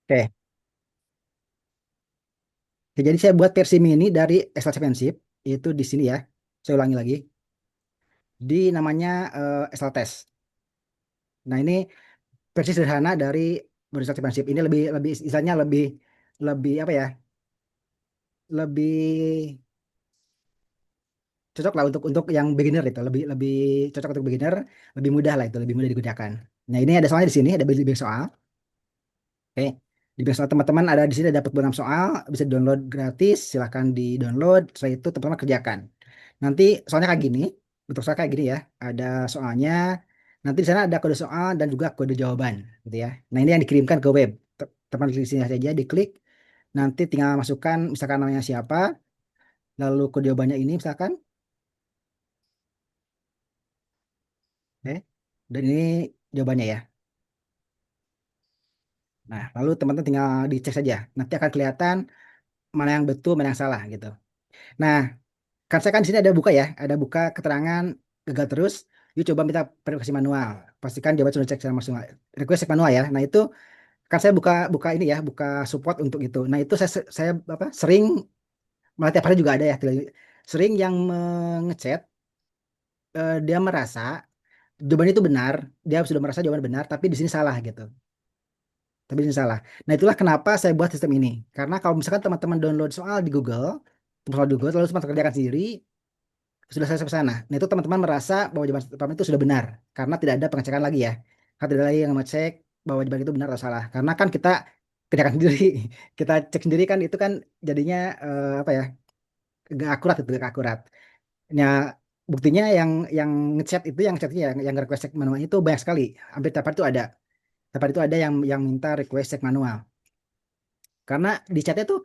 Oke, oke, jadi saya buat versi mini dari Excel Championship itu di sini ya. Saya ulangi lagi di namanya Excel Test. Nah ini versi sederhana dari Excel Championship. Ini lebih lebih istilahnya lebih lebih apa ya? Lebih cocok lah untuk yang beginner itu. Lebih lebih cocok untuk beginner, lebih mudah lah itu, lebih mudah digunakan. Nah ini ada soalnya di sini ada bank soal. Oke. Di bank soal teman-teman ada di sini ada dapat 6 soal, bisa download gratis, silahkan di download. Setelah itu teman-teman kerjakan. Nanti soalnya kayak gini, bentuk soal kayak gini ya. Ada soalnya, nanti di sana ada kode soal dan juga kode jawaban, gitu ya. Nah ini yang dikirimkan ke web. Teman klik sini saja, diklik. Nanti tinggal masukkan, misalkan namanya siapa, lalu kode jawabannya ini misalkan, oke. Dan ini jawabannya ya. Nah, lalu teman-teman tinggal dicek saja. Nanti akan kelihatan mana yang betul, mana yang salah gitu. Nah, kan saya kan di sini ada buka ya, ada buka keterangan gagal terus. Yuk coba minta verifikasi manual. Pastikan jawaban sudah cek secara manual. Request cek manual ya. Nah itu kan saya buka buka ini ya, buka support untuk itu. Nah itu saya apa sering malah tiap hari juga ada ya. Sering yang ngechat dia merasa jawaban itu benar, dia sudah merasa jawaban benar, tapi di sini salah gitu. Tapi di sini salah. Nah itulah kenapa saya buat sistem ini. Karena kalau misalkan teman-teman download soal di Google, soal di Google lalu teman-teman kerjakan sendiri, sudah selesai ke sana. Nah, itu teman-teman merasa bahwa jawaban pertama itu sudah benar karena tidak ada pengecekan lagi ya. Karena tidak ada lagi yang mengecek bahwa jawaban itu benar atau salah. Karena kan kita kerjakan sendiri, kita cek sendiri kan itu kan jadinya apa ya? Gak akurat itu, gak akurat. Nah, buktinya yang ngechat itu yang chatnya yang request check manual itu banyak sekali. Hampir tiap hari itu ada. Tiap hari itu ada yang minta request check manual. Karena di chatnya tuh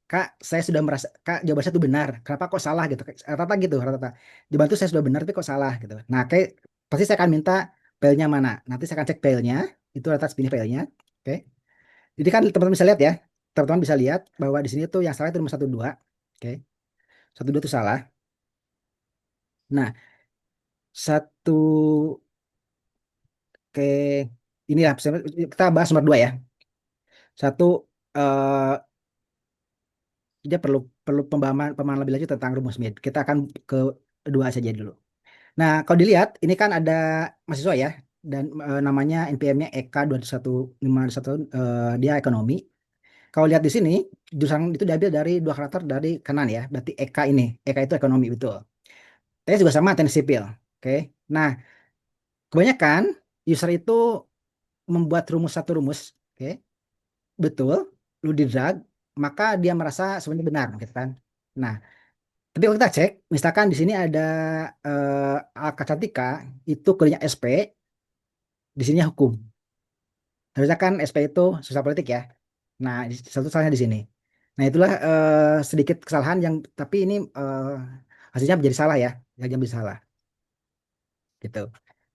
Kak, saya sudah merasa, Kak, jawaban saya itu benar. Kenapa kok salah gitu? Rata-rata gitu, rata-rata. Jawaban itu saya sudah benar, tapi kok salah gitu. Nah, kayak pasti saya akan minta filenya mana. Nanti saya akan cek filenya, itu rata pilih filenya. Oke. Jadi kan teman-teman bisa lihat ya, teman-teman bisa lihat bahwa di sini tuh yang salah itu nomor 12. Oke. 12 itu salah. Nah, satu, oke, ini ya, kita bahas nomor 2 ya. Satu, eh, dia perlu perlu pemahaman pemahaman lebih lanjut tentang rumus Smith. Kita akan ke dua saja dulu. Nah, kalau dilihat, ini kan ada mahasiswa ya, dan namanya NPM-nya Eka 2151, dia ekonomi. Kalau lihat di sini, jurusan itu diambil dari dua karakter dari kanan ya, berarti Eka ini. Eka itu ekonomi, betul. Saya juga sama teknik sipil. Oke. Nah, kebanyakan user itu membuat satu rumus, oke, betul, lu di drag, maka dia merasa sebenarnya benar, gitu kan. Nah, tapi kalau kita cek, misalkan di sini ada Alka Cantika, itu kodenya SP, di sini hukum. Harusnya kan SP itu sosial politik ya. Nah, satu salahnya di sini. Nah, itulah sedikit kesalahan yang tapi ini hasilnya menjadi salah ya, yang jadi salah gitu.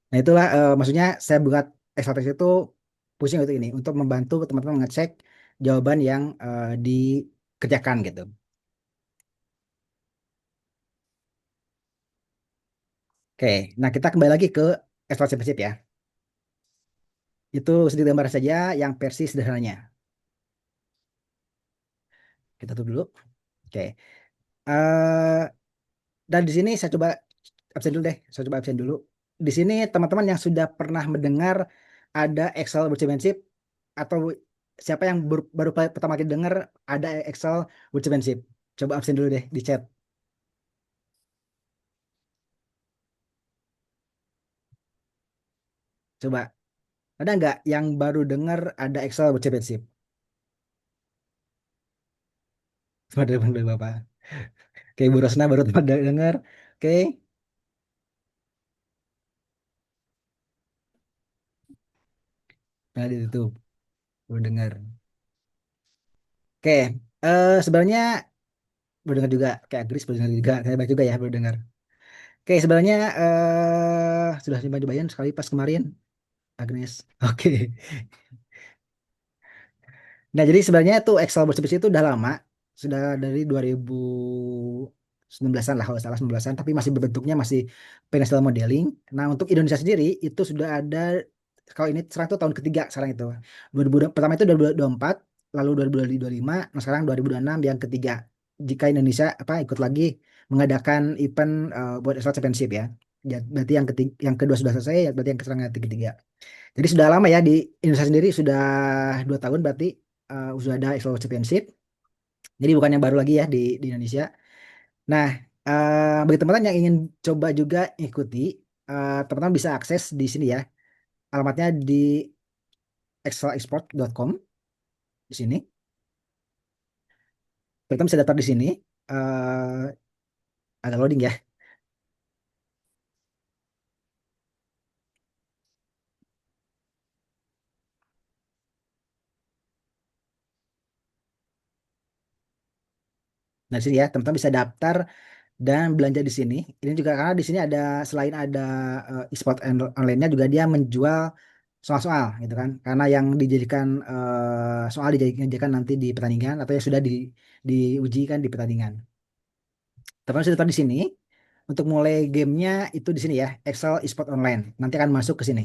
Nah, itulah maksudnya saya buat ekstraksi itu pusing untuk ini untuk membantu teman-teman mengecek jawaban yang dikerjakan gitu. Oke, nah kita kembali lagi ke ekstraksi prinsip ya. Itu sedikit gambar saja yang versi sederhananya. Kita tutup dulu. Oke. eh dan di sini saya coba absen dulu deh. Saya coba absen dulu. Di sini teman-teman yang sudah pernah mendengar ada Excel Championship atau siapa yang baru pertama kali dengar ada Excel Championship. Coba absen dulu deh di chat. Coba. Ada nggak yang baru dengar ada Excel Championship? Cuma dari Bapak. Oke, Bu Rosna baru dengar. Oke. Nah, itu baru dengar. Oke. Sebenarnya baru dengar juga. Kayak Agris baru dengar juga. Saya baca juga ya baru dengar. Oke, sebenarnya sudah cobain sekali pas kemarin, Agnes. Oke. Nah, jadi sebenarnya tuh Excel bersih itu udah lama, sudah dari 2019-an lah kalau salah 19-an, tapi masih berbentuknya masih financial modeling. Nah, untuk Indonesia sendiri itu sudah ada kalau ini sekarang tuh tahun ketiga sekarang itu. 2000, pertama itu 2024, lalu 2025, nah sekarang 2026 yang ketiga. Jika Indonesia apa ikut lagi mengadakan event buat Extra Championship ya. Berarti yang ketiga, yang kedua sudah selesai, ya berarti yang sekarang yang ketiga. Jadi sudah lama ya di Indonesia sendiri sudah 2 tahun berarti sudah ada Extra Championship. Jadi bukan yang baru lagi ya di Indonesia. Nah, bagi teman-teman yang ingin coba juga ikuti, teman-teman bisa akses di sini ya. Alamatnya di excelexport.com di sini. Teman-teman bisa daftar di sini. Eh Agak loading ya. Nah, di sini ya, teman-teman bisa daftar dan belanja di sini. Ini juga karena di sini ada selain ada e-sport online-nya juga dia menjual soal-soal gitu kan. Karena yang dijadikan soal dijadikan nanti di pertandingan atau yang sudah diujikan di pertandingan. Teman-teman sudah daftar di sini. Untuk mulai gamenya itu di sini ya, Excel eSport Online. Nanti akan masuk ke sini.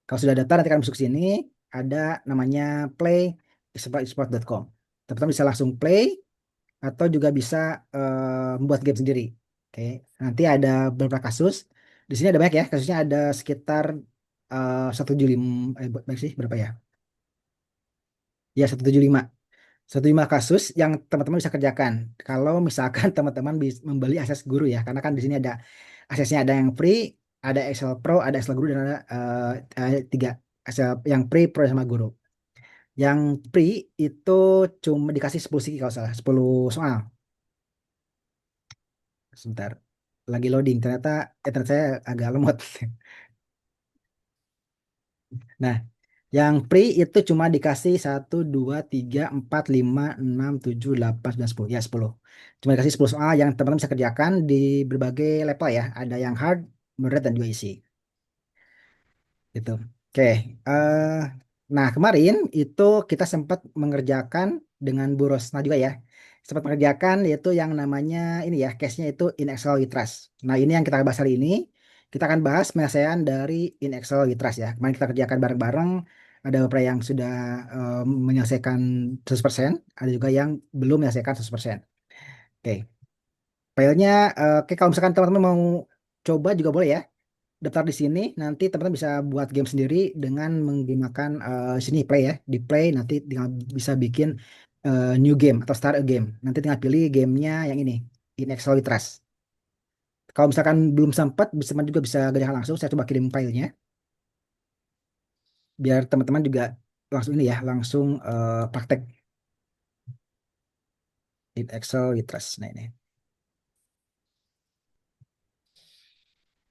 Kalau sudah daftar nanti akan masuk ke sini. Ada namanya play excelesport.com. Teman-teman bisa langsung play atau juga bisa membuat game sendiri. Oke, nanti ada beberapa kasus. Di sini ada banyak ya, kasusnya ada sekitar 175, baik sih berapa ya? Ya 175. 175 kasus yang teman-teman bisa kerjakan. Kalau misalkan teman-teman bisa membeli akses guru ya, karena kan di sini ada aksesnya ada yang free, ada Excel Pro, ada Excel Guru dan ada tiga Excel yang free, Pro sama guru. Yang free itu cuma dikasih 10 siki kalau salah, 10 soal. Sebentar. Lagi loading. Ternyata internet saya agak lemot. Nah, yang free itu cuma dikasih 1, 2, 3, 4, 5, 6, 7, 8, 9, 10. Ya, 10. Cuma dikasih 10 soal yang teman-teman bisa kerjakan di berbagai level ya. Ada yang hard, moderate, dan juga easy. Gitu. Oke. eh nah, kemarin itu kita sempat mengerjakan dengan Bu Rosna juga ya. Sempat mengerjakan yaitu yang namanya ini ya, case-nya itu In Excel with Trust. Nah, ini yang kita bahas hari ini. Kita akan bahas penyelesaian dari In Excel with Trust ya. Kemarin kita kerjakan bareng-bareng. Ada beberapa yang sudah menyelesaikan 100%, ada juga yang belum menyelesaikan 100%. Oke. Filenya, oke kalau misalkan teman-teman mau coba juga boleh ya daftar di sini nanti teman-teman bisa buat game sendiri dengan menggunakan sini play ya di play nanti tinggal bisa bikin new game atau start a game nanti tinggal pilih gamenya yang ini In Excel with Trust. Kalau misalkan belum sempat bisa juga bisa kerjakan langsung saya coba kirim filenya biar teman-teman juga langsung ini ya langsung praktek In Excel with Trust nah ini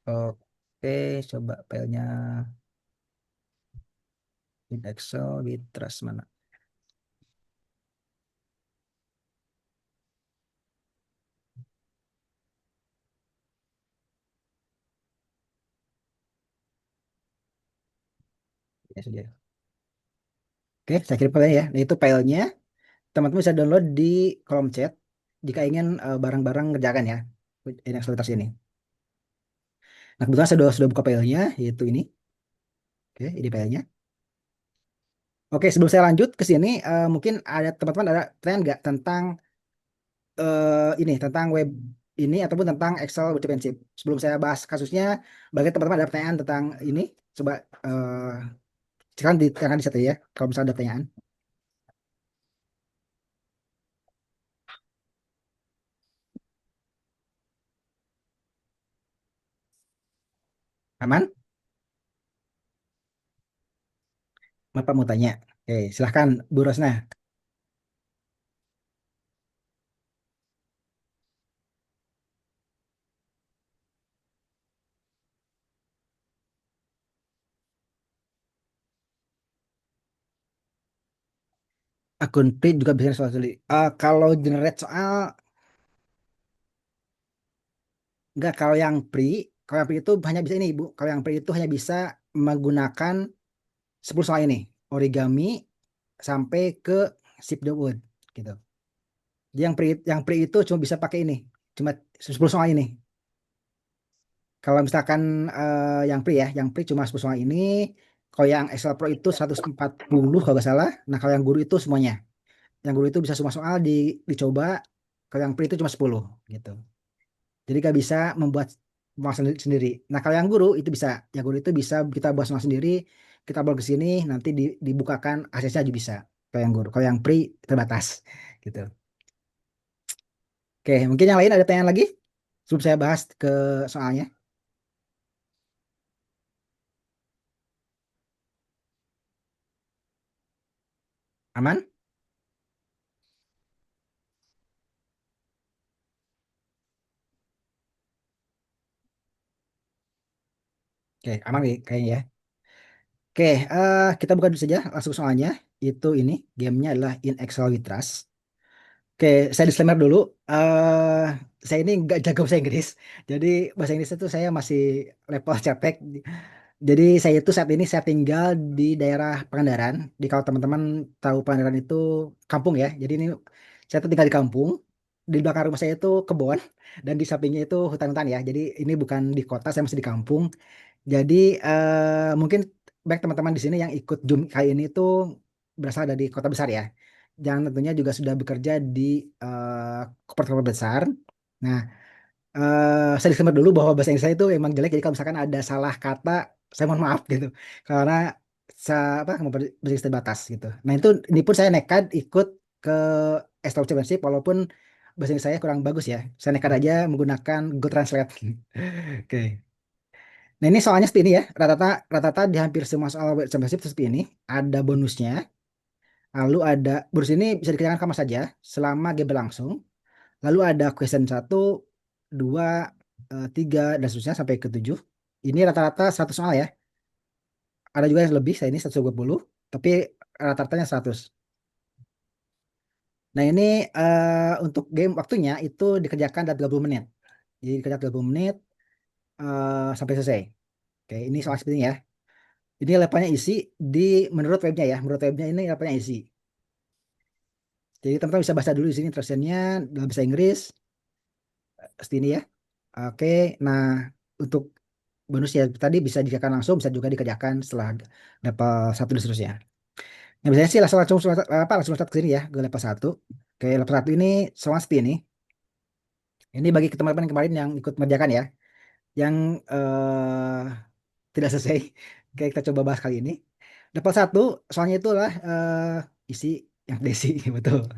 oke coba filenya In Excel with Trust mana ya sudah oke saya kirim filenya ya nah itu filenya teman-teman bisa download di kolom chat jika ingin bareng-bareng ngerjakan ya ini aktivitas ini. Nah kebetulan saya sudah buka filenya yaitu ini. Oke, ini filenya. Oke, sebelum saya lanjut ke sini, mungkin ada teman-teman ada pertanyaan nggak tentang ini tentang web ini ataupun tentang Excel Web Championship. Sebelum saya bahas kasusnya, bagi teman-teman ada pertanyaan tentang ini, coba silakan ditekan di situ ya. Kalau misalnya ada pertanyaan, aman? Bapak mau tanya? Oke, silahkan Bu Rosna. Akun print juga bisa soal tulis. Kalau generate soal enggak, kalau yang pre itu hanya bisa ini, Bu. Kalau yang pre itu hanya bisa menggunakan 10 soal ini, origami sampai ke Ship the Wood gitu. Jadi yang pre itu cuma bisa pakai ini, cuma 10 soal ini. Kalau misalkan yang pre ya, yang pre cuma 10 soal ini. Kalau yang Excel Pro itu 140 kalau nggak salah. Nah, kalau yang guru itu semuanya. Yang guru itu bisa semua soal dicoba. Kalau yang pre itu cuma 10 gitu. Jadi nggak bisa membuat semua sendiri. Nah, kalau yang guru itu bisa. Yang guru itu bisa kita buat semua sendiri. Kita upload ke sini, nanti dibukakan aksesnya aja bisa. Kalau yang guru. Kalau yang pre terbatas gitu. Oke, mungkin yang lain ada pertanyaan lagi? Sebelum saya bahas ke soalnya. Aman? Oke, aman kayaknya ya. Oke, kita buka dulu saja langsung soalnya. Itu ini, gamenya adalah In Excel We Trust. Oke, saya disclaimer dulu. eh saya ini nggak jago bahasa Inggris. Jadi bahasa Inggris itu saya masih level cetek. Jadi saya itu saat ini saya tinggal di daerah Pangandaran. Di kalau teman-teman tahu Pangandaran itu kampung ya. Jadi ini saya tuh tinggal di kampung. Di belakang rumah saya itu kebun dan di sampingnya itu hutan-hutan ya. Jadi ini bukan di kota, saya masih di kampung. Jadi mungkin baik teman-teman di sini yang ikut Zoom kali ini tuh berasal dari kota besar ya. Yang tentunya juga sudah bekerja di kota-kota besar. Nah, saya disclaimer dulu bahwa bahasa Inggris saya itu emang jelek. Jadi kalau misalkan ada salah kata, saya mohon maaf gitu. Karena apa bahasa Inggris terbatas gitu. Nah itu ini pun saya nekat ikut ke Extra Championship walaupun bahasa Inggris saya kurang bagus ya. Saya nekat aja menggunakan Google Translate. Oke. Nah ini soalnya seperti ini ya. Rata-rata di hampir semua soal web championship seperti ini. Ada bonusnya. Lalu ada bonus ini bisa dikerjakan kapan saja selama game berlangsung. Lalu ada question 1, 2, 3, dan seterusnya sampai ke 7. Ini rata-rata 100 soal ya. Ada juga yang lebih, saya ini 120. Tapi rata-ratanya 100. Nah ini untuk game waktunya itu dikerjakan dalam 30 menit. Jadi dikerjakan 30 menit sampai selesai. Oke, ini soal seperti ini ya. Ini levelnya isi di menurut webnya ya. Menurut webnya ini levelnya isi. Jadi teman-teman bisa baca dulu di sini translationnya dalam bahasa Inggris. Seperti ini ya. Oke, nah untuk bonus ya tadi bisa dikerjakan langsung, bisa juga dikerjakan setelah level 1 dan seterusnya. Nah, biasanya sih langsung start ke sini ya, ke level 1. Oke, level 1 ini sama seperti ini. Ini bagi teman-teman kemarin yang ikut mengerjakan ya, yang tidak selesai. Oke, kita coba bahas kali ini. Level 1 soalnya itulah isi yang desi, betul.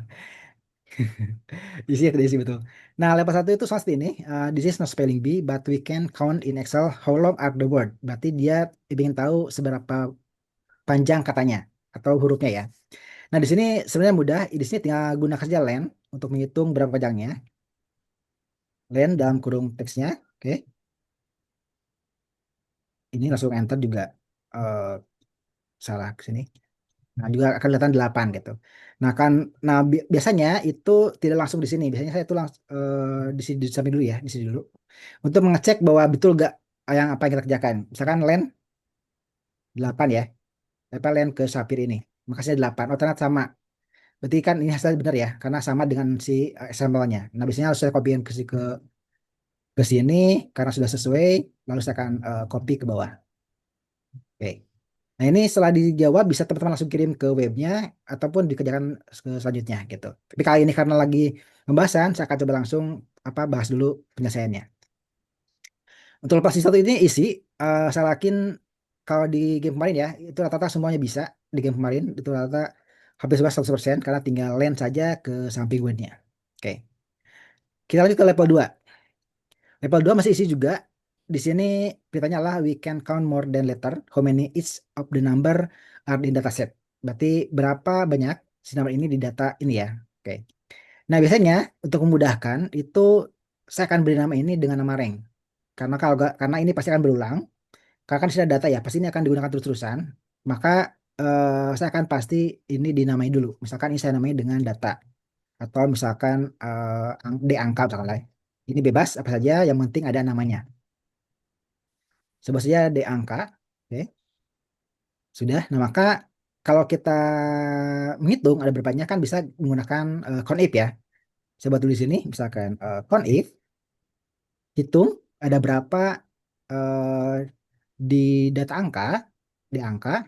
Isi yang desi, betul. Nah, level 1 itu soal seperti ini. This is not spelling bee, but we can count in Excel how long are the word. Berarti dia ingin tahu seberapa panjang katanya atau hurufnya ya. Nah, di sini sebenarnya mudah. Di sini tinggal gunakan saja len untuk menghitung berapa panjangnya. Len dalam kurung teksnya. Oke. Ini langsung enter juga eh, salah ke sini. Nah, juga akan kelihatan 8 gitu. Nah, biasanya itu tidak langsung di sini. Biasanya saya itu langsung di sini di samping dulu ya, di sini dulu. Untuk mengecek bahwa betul gak yang apa yang kita kerjakan. Misalkan len 8 ya. Apa len ke Sapir ini. Makasih 8. Oh, ternyata sama. Berarti kan ini hasilnya benar ya, karena sama dengan si sampelnya. Nah, biasanya harus saya copyin ke sini karena sudah sesuai, lalu saya akan copy ke bawah. Oke. Nah, ini setelah dijawab bisa teman-teman langsung kirim ke webnya ataupun dikerjakan ke selanjutnya gitu. Tapi kali ini karena lagi pembahasan, saya akan coba langsung bahas dulu penyelesaiannya. Untuk lepas di satu ini isi, saya yakin kalau di game kemarin ya, itu rata-rata semuanya bisa di game kemarin, itu rata-rata hampir 100% karena tinggal land saja ke samping wordnya. Oke, kita lanjut ke level 2. Level 2 masih isi juga. Di sini beritanya adalah we can count more than letter. How many each of the number are in dataset. Berarti berapa banyak si nomor ini di data ini ya. Oke. Nah, biasanya untuk memudahkan itu saya akan beri nama ini dengan nama rank. Karena karena ini pasti akan berulang. Karena kan sudah data ya, pasti ini akan digunakan terus-terusan. Maka saya akan pasti ini dinamai dulu. Misalkan ini saya namai dengan data atau misalkan D angka misalkan lah. Ini bebas apa saja, yang penting ada namanya. Sebut saja D angka. Oke, sudah. Nah, maka kalau kita menghitung ada berapanya kan bisa menggunakan count if ya. Saya buat dulu di sini, misalkan count if, hitung ada berapa di data angka. di angka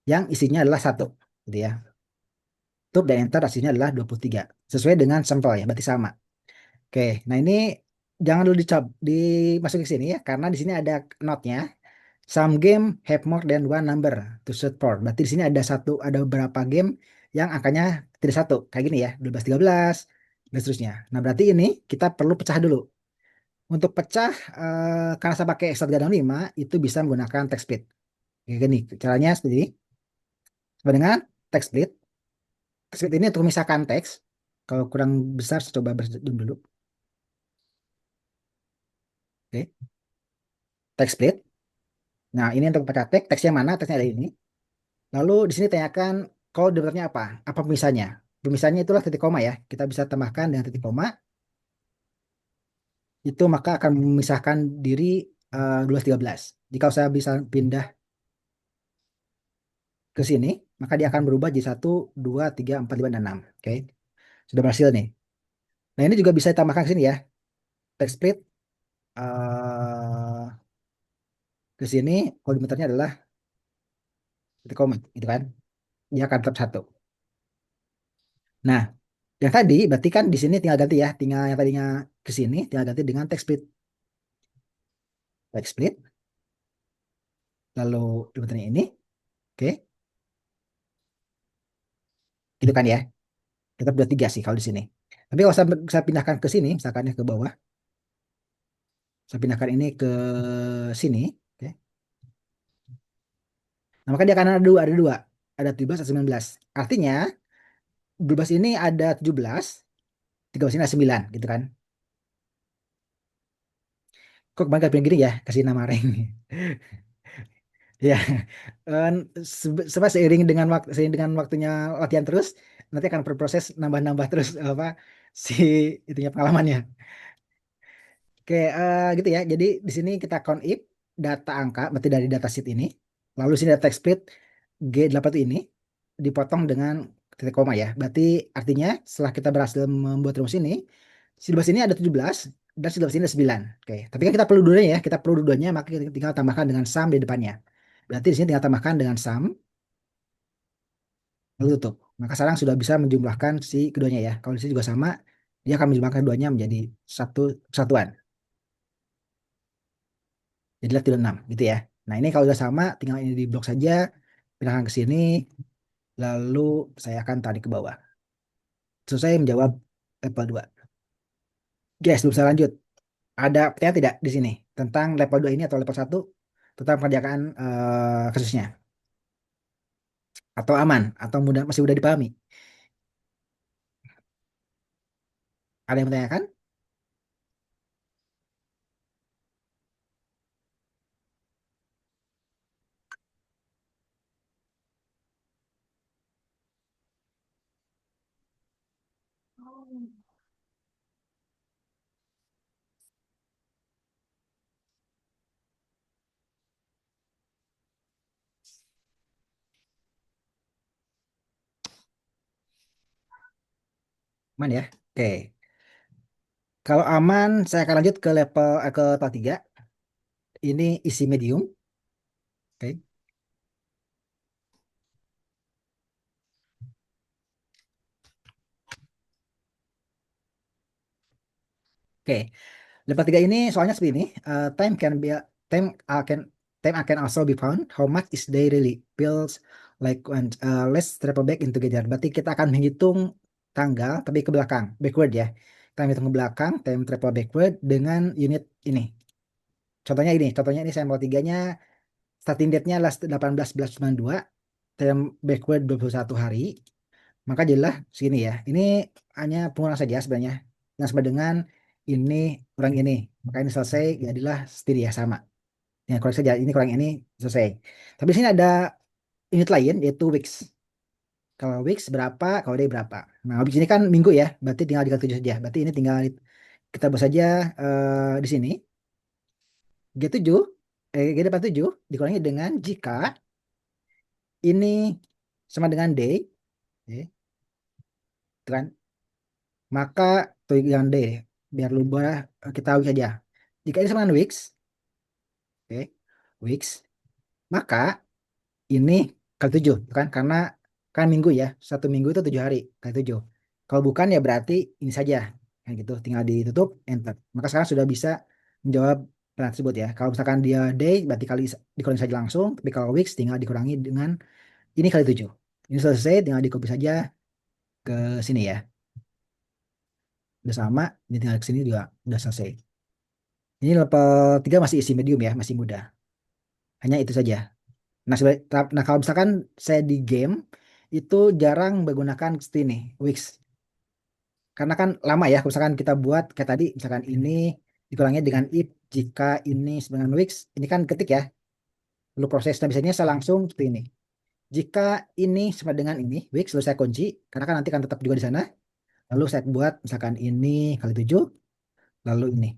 yang isinya adalah satu, gitu ya. Tutup dan enter hasilnya adalah 23. Sesuai dengan sampel ya, berarti sama. Oke, nah ini jangan dulu dimasukin ke sini ya, karena di sini ada note-nya. Some game have more than one number to search for. Berarti di sini ada beberapa game yang angkanya tidak satu, kayak gini ya, 12, 13, dan seterusnya. Nah, berarti ini kita perlu pecah dulu. Untuk pecah, karena saya pakai X365, itu bisa menggunakan text split. Kayak gini, caranya seperti ini. Sama dengan text split. Text split ini untuk memisahkan teks. Kalau kurang besar, saya coba berzoom dulu. Oke, text split. Nah, ini untuk pecah teks. Teksnya mana? Teksnya ada ini. Lalu di sini tanyakan kalau defaultnya apa? Apa pemisahnya? Pemisahnya itulah titik koma ya. Kita bisa tambahkan dengan titik koma. Itu maka akan memisahkan diri 12, 13. Jika saya bisa pindah ke sini, maka dia akan berubah jadi 1, 2, 3, 4, 5, dan 6. Oke, sudah berhasil nih. Nah, ini juga bisa ditambahkan ke sini ya. Text split eh, ke sini, kolimeternya adalah titik koma, gitu kan. Dia akan tetap satu. Nah, yang tadi berarti kan di sini tinggal ganti ya. Tinggal yang tadinya ke sini, tinggal ganti dengan text split. Text split. Lalu elementernya ini, oke, gitu kan ya. Kita udah tiga sih kalau di sini. Tapi kalau saya pindahkan ke sini, misalkan ya ke bawah, saya pindahkan ini ke sini, oke. Nah, maka dia akan ada 17, ada 19. Artinya 12 ini ada 17, 13 ini ada 9, gitu kan. Kok kemarin pilih gini ya, kasih nama ring. Ya, seiring dengan waktunya latihan terus, nanti akan berproses nambah-nambah terus apa si itunya pengalamannya. Oke, gitu ya. Jadi di sini kita count if data angka, berarti dari data sheet ini. Lalu sini ada text split G8 itu ini dipotong dengan titik koma ya. Berarti artinya setelah kita berhasil membuat rumus ini, si 12 ini ada 17 dan si 12 ini ada 9. Oke, tapi kan kita perlu dua-duanya ya. Kita perlu dua-duanya, maka kita tinggal tambahkan dengan sum di depannya. Berarti di sini tinggal tambahkan dengan sum lalu tutup. Maka sekarang sudah bisa menjumlahkan si keduanya ya. Kalau di sini juga sama, dia akan menjumlahkan keduanya menjadi satu kesatuan. Jadilah tidak 6 gitu ya. Nah, ini kalau udah sama, tinggal ini di blok saja, pindahkan ke sini, lalu saya akan tarik ke bawah. Selesai menjawab level 2. Guys, belum saya lanjut. Ada pertanyaan tidak di sini tentang level 2 ini atau level 1 tentang pengerjaan kasusnya? Atau aman? Atau masih mudah dipahami? Ada yang menanyakan? Aman ya? Oke. Kalau aman, saya akan lanjut ke level 3. Ini isi medium. Oke. Oke. Level 3 ini soalnya seperti ini. Time can also be found. How much is they really feels like when let's travel back in together. Berarti kita akan menghitung tanggal tapi ke belakang, backward ya. Kita hitung ke belakang, time travel backward dengan unit ini. Contohnya ini sampel 3-nya starting date-nya adalah 18/11/92, time backward 21 hari. Maka jadilah segini ya. Ini hanya pengurangan saja sebenarnya. Yang sama dengan ini kurang ini. Maka ini selesai, jadilah setir ya sama. Ya, kurang saja. Ini kurang ini selesai. Tapi di sini ada unit lain yaitu weeks. Kalau weeks berapa, kalau day berapa. Nah, weeks ini kan minggu ya. Berarti tinggal dikali 7 saja. Berarti ini tinggal kita buat saja di sini. G7, G87 dikurangi dengan jika ini sama dengan day. Oke, itu kan. Maka tuh yang D biar lupa kita weeks aja. Jika ini sama dengan weeks, oke, weeks, maka ini kali 7 kan, karena kan minggu ya, satu minggu itu 7 hari kali 7. Kalau bukan ya berarti ini saja, kayak gitu, tinggal ditutup enter. Maka sekarang sudah bisa menjawab pertanyaan tersebut ya. Kalau misalkan dia day berarti dikurangi saja langsung, tapi kalau weeks tinggal dikurangi dengan ini kali 7. Ini selesai, tinggal di copy saja ke sini ya. Udah sama, ini tinggal ke sini juga udah selesai. Ini level 3 masih isi medium ya, masih mudah. Hanya itu saja. Nah, kalau misalkan saya di game itu jarang menggunakan ini Wix, karena kan lama ya. Kalau misalkan kita buat kayak tadi, misalkan ini dikurangi dengan if jika ini sama dengan Wix, ini kan ketik ya, perlu proses. Nah, biasanya saya langsung seperti ini. Jika ini sama dengan ini Wix, lalu saya kunci, karena kan nanti kan tetap juga di sana. Lalu saya buat misalkan ini kali 7, lalu ini.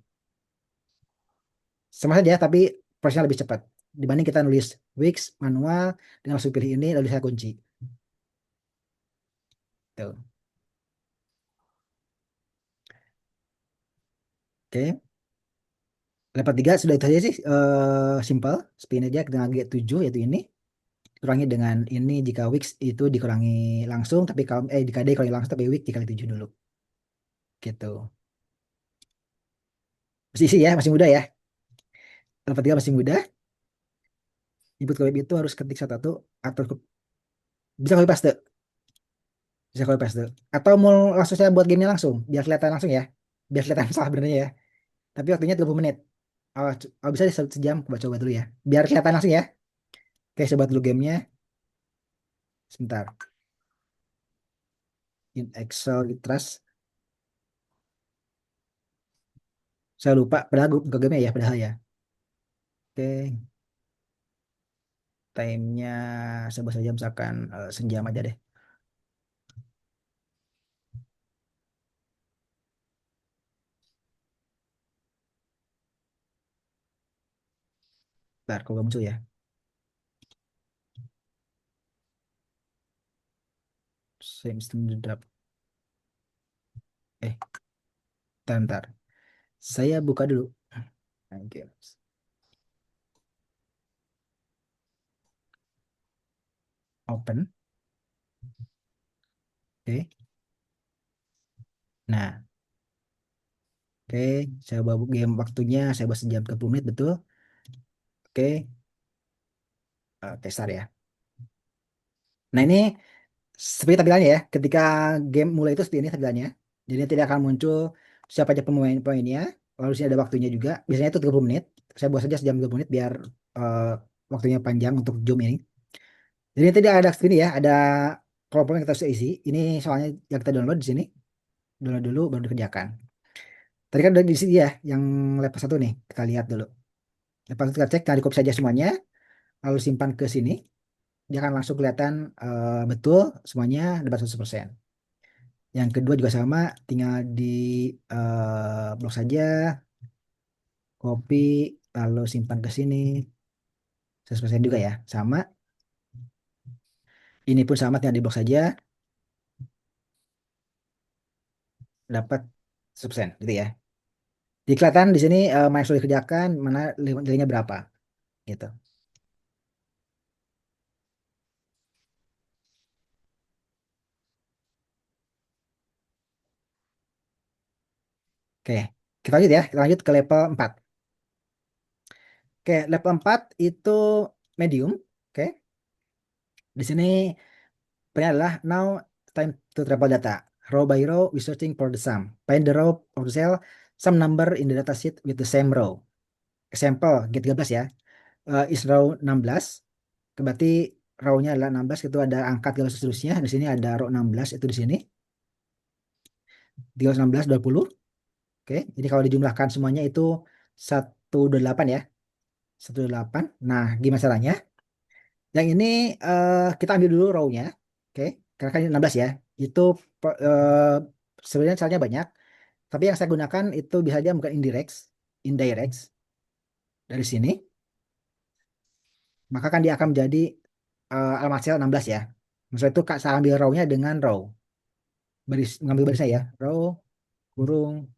Sama saja, tapi prosesnya lebih cepat dibanding kita nulis Wix manual dengan langsung pilih ini lalu saya kunci. Tuh. Oke. Level 3 sudah itu aja sih, simple. Spin aja dengan G7 yaitu ini. Kurangi dengan ini jika Wix itu dikurangi langsung, tapi kalau jika D dikurangi langsung, tapi Wix dikali 7 dulu. Gitu. Masih isi ya, masih muda ya. Level 3 masih muda. Input ke web itu harus ketik satu-satu atau bisa copy paste. Bisa copy paste. Atau mau langsung saya buat gamenya langsung, biar kelihatan langsung ya. Biar kelihatan salah benernya ya. Tapi waktunya 30 menit. Bisa di sejam, coba dulu ya. Biar kelihatan langsung ya. Oke, coba dulu gamenya. Sebentar. In Excel Trust. Saya lupa, padahal gue buka gamenya ya, padahal ya. Oke, timenya sebut saja misalkan sejam aja deh. Ntar, kalau gak muncul ya. Same system drop. Eh, ntar. Saya buka dulu. Oke, open. Oke. Nah, oke. Saya bawa game waktunya. Saya buat sejam 30 menit, betul. Oke. Oke, start ya. Nah, ini seperti tampilannya ya. Ketika game mulai itu seperti ini tampilannya. Jadi tidak akan muncul siapa aja pemain-pemainnya. Lalu sini ada waktunya juga. Biasanya itu 30 menit. Saya buat saja sejam 30 menit biar eh, waktunya panjang untuk Zoom ini. Jadi tidak ada sini ya, ada kelompok yang kita bisa isi. Ini soalnya yang kita download di sini. Download dulu baru dikerjakan. Tadi kan udah di sini ya, yang level 1 nih. Kita lihat dulu. Level 1 kita cek, nah di copy saja semuanya. Lalu simpan ke sini. Dia akan langsung kelihatan betul semuanya dapat 100%. Yang kedua juga sama, tinggal di blok saja, copy, lalu simpan ke sini. 100% juga ya, sama. Ini pun sama, tinggal di blok saja, dapat 100%, gitu ya. Jadi kelihatan di sini mana yang sudah dikerjakan, mana nilainya berapa, gitu. Oke, kita lanjut ya, kita lanjut ke level 4. Oke, level 4 itu medium. Oke, di sini pertanyaan adalah now time to travel data. Row by row, we searching for the sum. Find the row of the cell, some number in the data sheet with the same row. Example, G13 ya. Is row 16. Berarti row-nya adalah 16, itu ada angka 13 seterusnya. Di sini ada row 16, itu di sini. 13, 16, 20. Oke, jadi kalau dijumlahkan semuanya itu 128 ya. 128. Nah, gimana caranya? Yang ini kita ambil dulu row-nya. Oke, karena kan ini 16 ya. Itu sebenarnya caranya banyak. Tapi yang saya gunakan itu bisa aja bukan indirect dari sini. Maka kan dia akan menjadi alamat sel 16 ya. Maksudnya itu Kak, saya ambil row-nya dengan row. Mengambil barisnya ya. Row, kurung,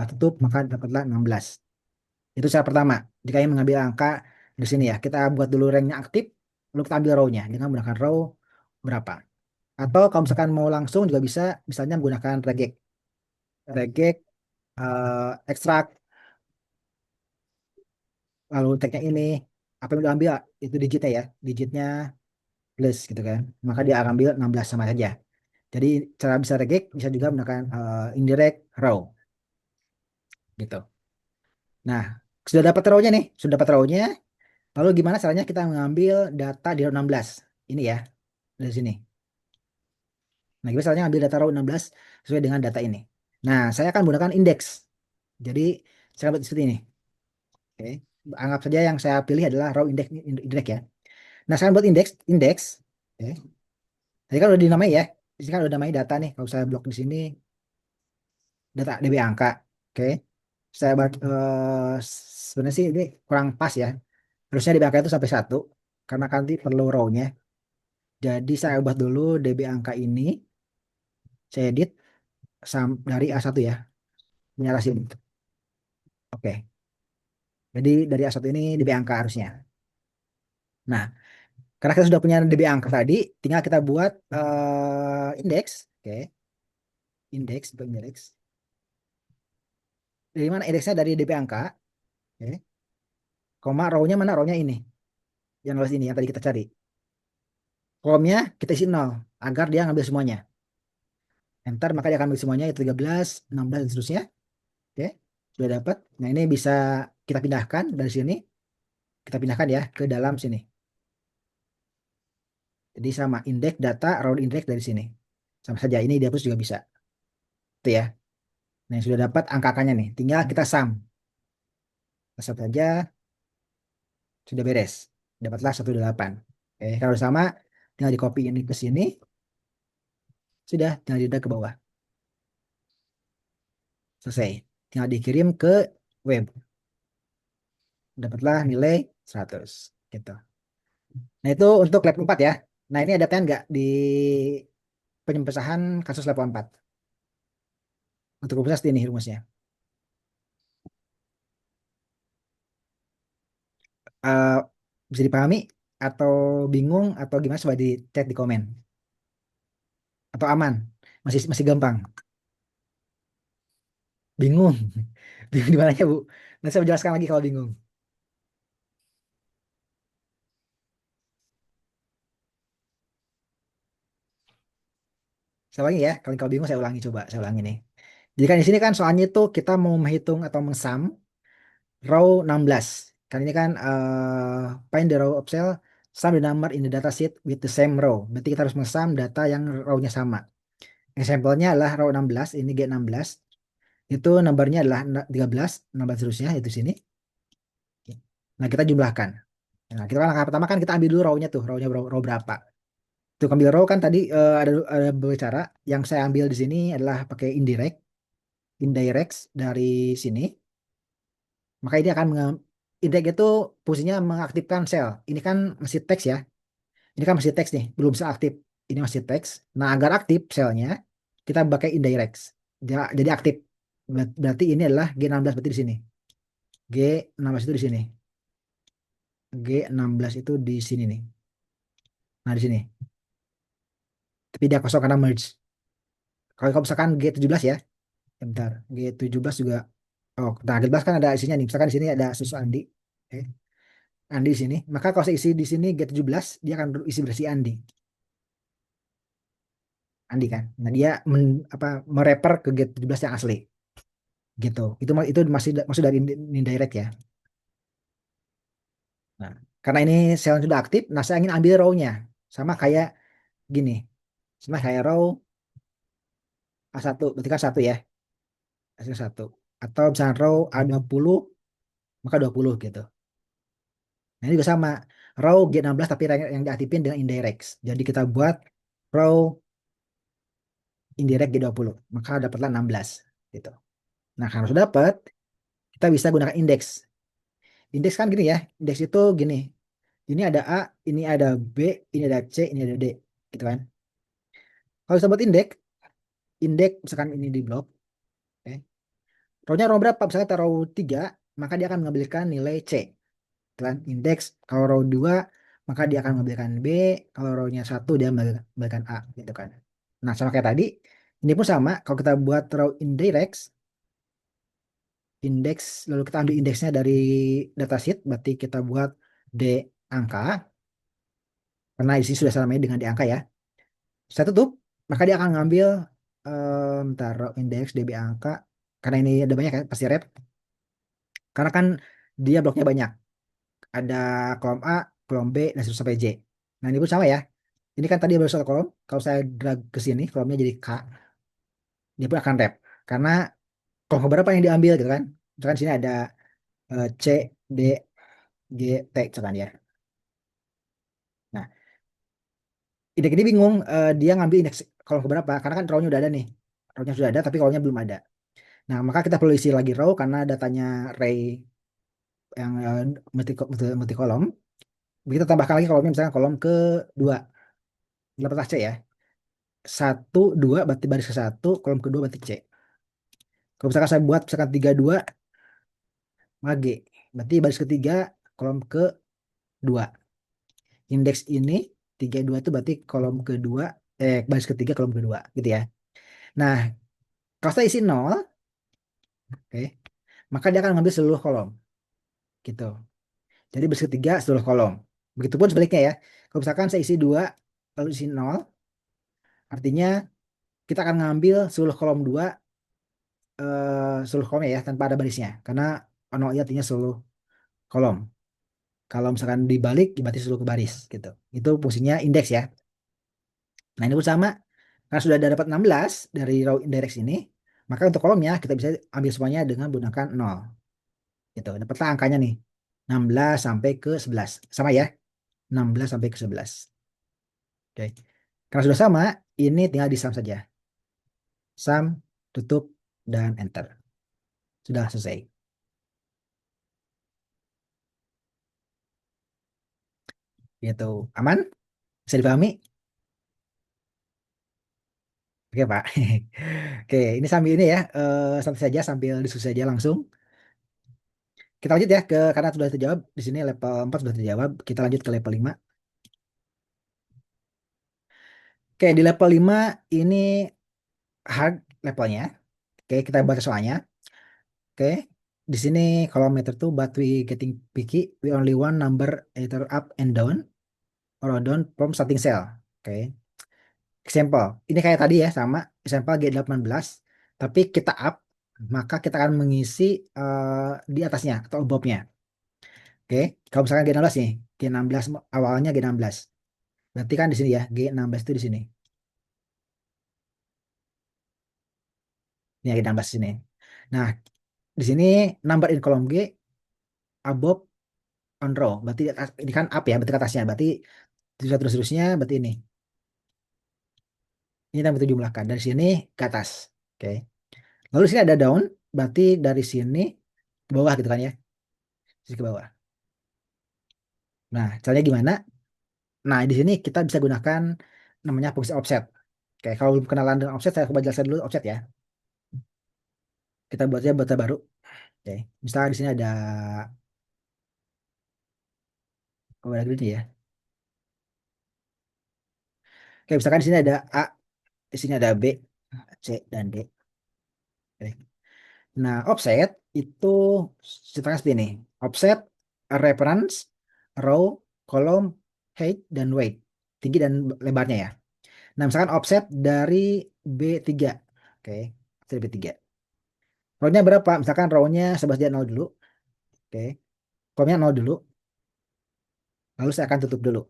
tutup, maka dapatlah 16. Itu cara pertama. Jika ingin mengambil angka di sini ya. Kita buat dulu ranknya aktif. lalu kita ambil row-nya dengan menggunakan row berapa. Atau kalau misalkan mau langsung juga bisa, misalnya menggunakan regek. Regek ekstrak, lalu tagnya ini, apa yang udah ambil itu digitnya ya, digitnya plus gitu kan. Maka dia akan ambil 16 sama saja. Jadi cara bisa regek bisa juga menggunakan indirect row gitu. Nah, sudah dapat row-nya nih, sudah dapat row-nya. Lalu gimana caranya kita mengambil data di row 16? Ini ya, dari sini. Nah, gimana caranya ambil data row 16 sesuai dengan data ini? Nah, saya akan menggunakan indeks. Jadi, saya buat seperti ini. Oke. Anggap saja yang saya pilih adalah row index ya. Nah, saya buat indeks. Oke. Tadi kan udah dinamai ya. Di sini kan udah namai data nih. Kalau saya blok di sini data DB angka. Oke. Saya buat sebenarnya sih ini kurang pas ya. Harusnya DB angka itu sampai satu karena kan nanti perlu row-nya. Jadi saya ubah dulu DB angka ini. Saya edit dari A1 ya. Menyalasin. Oke. Jadi dari A1 ini DB angka harusnya. Nah, karena kita sudah punya DB angka tadi, tinggal kita buat indeks. Oke. Indeks. Dari mana indeksnya? Dari DB angka. Oke. Koma row-nya mana? Row-nya ini. Yang luas ini yang tadi kita cari. Kolomnya kita isi 0 agar dia ngambil semuanya. Enter, maka dia akan ambil semuanya itu 13, 16 dan seterusnya. Oke. Sudah dapat. Nah, ini bisa kita pindahkan dari sini. Kita pindahkan ya ke dalam sini. Jadi sama indeks data row indeks dari sini. Sama saja ini dihapus juga bisa. Itu ya. Nah, yang sudah dapat angka-angkanya nih. Tinggal kita sum. Kita sum saja sudah beres. Dapatlah 18. Oke, kalau sama tinggal di copy ini ke sini. Sudah, tinggal di drag ke bawah. Selesai. Tinggal dikirim ke web. Dapatlah nilai 100. Gitu. Nah, itu untuk lab 4 ya. Nah, ini ada pertanyaan nggak di penyelesaian kasus lab 4? Untuk rumusnya seperti ini rumusnya. Eh, bisa dipahami atau bingung atau gimana, coba di chat di komen. Atau aman? Masih masih gampang. Bingung. Bingung di mananya, Bu? Nanti saya menjelaskan lagi kalau bingung. Saya ulangi ya. Kalau bingung saya ulangi, coba saya ulangi nih. Jadi kan di sini kan soalnya itu kita mau menghitung atau mengsum row 16. Kan ini kan find the row of cell, sum the number in the data sheet with the same row. Berarti kita harus mengsum data yang row-nya sama. Example-nya adalah row 16, ini G16. Itu nomornya adalah 13, 16 seterusnya itu sini. Nah, kita jumlahkan. Nah, kita kan langkah pertama kan kita ambil dulu row-nya tuh, row-nya row berapa. Untuk ambil row kan tadi ada beberapa cara. Yang saya ambil di sini adalah pakai indirect dari sini. Maka ini akan index itu fungsinya mengaktifkan sel. Ini kan masih teks ya. Ini kan masih teks nih, belum bisa aktif. Ini masih teks. Nah, agar aktif selnya, kita pakai indirect. Jadi aktif. Berarti ini adalah G16 berarti di sini. G16 itu di sini. G16 itu di sini nih. Nah, di sini. Tapi dia kosong karena merge. Kalau misalkan G17 ya. Bentar. G17 juga. Oh, nah G17 kan ada isinya nih. Misalkan di sini ada susu Andi. Oke. Andi di sini. Maka kalau saya isi di sini G17, dia akan isi bersih Andi. Andi kan. Nah, dia apa mereper ke G17 yang asli. Gitu. Itu masih masuk dari indirect ya. Nah, karena ini sel sudah aktif, nah saya ingin ambil row-nya. Sama kayak gini. Sama kayak row A1, berarti kan satu ya. Hasil satu. Atau misalnya row A20, maka 20 gitu. Nah, ini juga sama. Row G16 tapi yang diaktifin dengan indirect. Jadi kita buat row indirect G20. Maka dapatlah 16 gitu. Nah, kalau sudah dapat, kita bisa gunakan indeks. Indeks kan gini ya. Indeks itu gini. Ini ada A, ini ada B, ini ada C, ini ada D. Gitu kan. Kalau kita buat indeks misalkan ini di blok. Oke. Row-nya row berapa? Misalnya row 3, maka dia akan mengambilkan nilai C. Gitu kan. Indeks kalau row 2 maka dia akan mengambilkan B. Kalau row-nya satu, dia mengambilkan A, gitu kan. Nah, sama kayak tadi, ini pun sama. Kalau kita buat row index, indeks, lalu kita ambil indeksnya dari datasheet, berarti kita buat D angka, karena isi sudah sama dengan D angka ya. Saya tutup, maka dia akan ngambil taruh indeks DB angka, karena ini ada banyak ya, pasti rep. Karena kan dia bloknya banyak. Ada kolom A, kolom B, dan seterusnya sampai J. Nah, ini pun sama ya. Ini kan tadi baru satu kolom. Kalau saya drag ke sini, kolomnya jadi K, dia pun akan rep. Karena kolom keberapa yang diambil gitu kan. Misalkan sini ada C, D, G, T, misalkan ya. Nah, indeks ini bingung, dia ngambil indeks kolom keberapa. Karena kan row-nya udah ada nih. Row-nya sudah ada, tapi kolomnya belum ada. Nah, maka kita perlu isi lagi row karena datanya array yang multi kolom. Kita tambahkan lagi kolomnya, misalkan kolom kedua, 18 C ya. Satu, dua, berarti baris ke satu, kolom kedua berarti C. Kalau misalkan saya buat misalkan 32, maka G. Berarti baris ketiga, kolom kedua. Indeks ini, 32 itu berarti kolom kedua, baris ketiga, kolom kedua, gitu ya. Nah, kalau saya isi 0, oke, maka dia akan ngambil seluruh kolom, gitu. Jadi baris ketiga, seluruh kolom. Begitupun sebaliknya ya. Kalau misalkan saya isi 2, lalu isi 0, artinya kita akan ngambil seluruh kolom 2, seluruh kolomnya ya, tanpa ada barisnya. Karena 0 itu artinya seluruh kolom. Kalau misalkan dibalik, berarti seluruh baris gitu. Itu fungsinya indeks ya. Nah, ini pun sama. Karena sudah ada dapat 16 dari row index ini, maka untuk kolomnya kita bisa ambil semuanya dengan menggunakan 0. Gitu. Dapatlah angkanya nih. 16 sampai ke 11. Sama ya. 16 sampai ke 11. Oke. Karena sudah sama, ini tinggal di sum saja. Sum, tutup, dan enter. Sudah selesai. Gitu. Aman? Bisa dipahami? Oke, Pak. Oke, ini sambil ini ya, santai saja sambil diskusi saja langsung. Kita lanjut ya ke, karena sudah terjawab di sini level 4 sudah terjawab, kita lanjut ke level 5. Oke, di level 5 ini hard levelnya. Oke, kita baca soalnya. Oke. Di sini kalau meter tuh but we getting picky, we only want number either up and down or down from starting cell. Oke. Example. Ini kayak tadi ya sama, example G18, tapi kita up, maka kita akan mengisi di atasnya atau above-nya. Oke, kalau misalkan G16 nih, G16 awalnya G16. Berarti kan di sini ya, G16 itu di sini. Ini ya, G16 di sini. Nah, di sini number in kolom G above on row. Berarti ini kan up ya, berarti ke atasnya. Berarti terus-terusnya berarti ini. Ini yang kita jumlahkan dari sini ke atas. Oke. Lalu di sini ada down, berarti dari sini ke bawah gitu kan ya. Sisi ke bawah. Nah, caranya gimana? Nah, di sini kita bisa gunakan namanya fungsi offset. Oke, kalau belum kenalan dengan offset, saya coba jelaskan dulu offset ya. Kita buatnya data baru. Oke, misalnya di sini ada, oh, ada gini ya. Oke, misalkan di sini ada A, di sini ada B, C, dan D. Oke. Nah, offset itu ceritanya seperti ini. Offset reference, row, column, height, dan weight. Tinggi dan lebarnya ya. Nah, misalkan offset dari B3. Oke, dari B3. Row-nya berapa? Misalkan row-nya 11 dia 0 dulu. Oke, column-nya 0 dulu. Lalu saya akan tutup dulu.